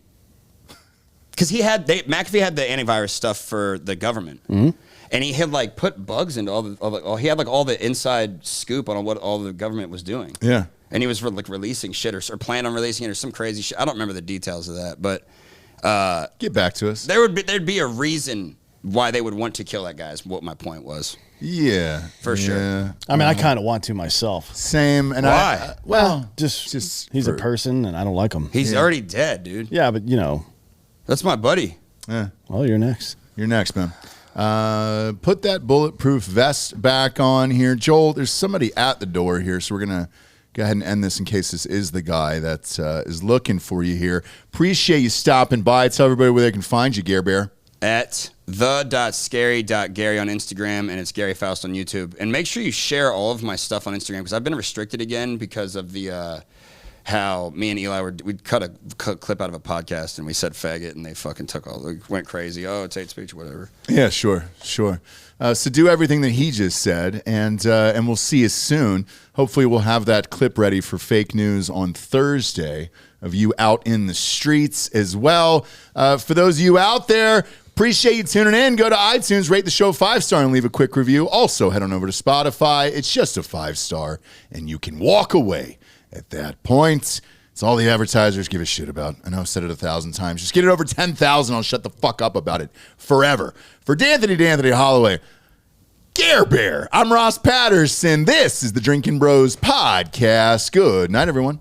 because McAfee had the antivirus stuff for the government, and he had like put bugs into he had like all the inside scoop on what all the government was doing. Yeah. And he was like releasing shit or planned on releasing it or some crazy shit. I don't remember the details of that, but Get back to us. There'd be a reason why they would want to kill that guy, is what my point was. Yeah. For sure. I mean, I kind of want to myself. Same. And why? Well, just he's a person, and I don't like him. He's already dead, dude. Yeah, but you know. That's my buddy. Yeah. Well, you're next. You're next, man. Put that bulletproof vest back on here. Joel, there's somebody at the door here, so we're going to go ahead and end this in case this is the guy that is looking for you here. Appreciate you stopping by. Tell everybody where they can find you, Gare Bear. At the.scary.gary on Instagram, and it's Gary Faust on YouTube. And make sure you share all of my stuff on Instagram, because I've been restricted again because of the how me and Eli we cut a clip out of a podcast and we said faggot, and they fucking went crazy. Oh, it's hate speech, whatever. Yeah, sure. So do everything that he just said, and we'll see you soon. Hopefully we'll have that clip ready for fake news on Thursday of you out in the streets as well. For those of you out there, appreciate you tuning in. Go to iTunes, rate the show 5-star, and leave a quick review. Also, head on over to Spotify. It's just a 5-star, and you can walk away at that point. It's all the advertisers give a shit about. I know I've said it 1,000 times. Just get it over 10,000. I'll shut the fuck up about it forever. For D'Anthony Hollaway, Gare Bear, I'm Ross Patterson. This is the Drinkin' Bros podcast. Good night, everyone.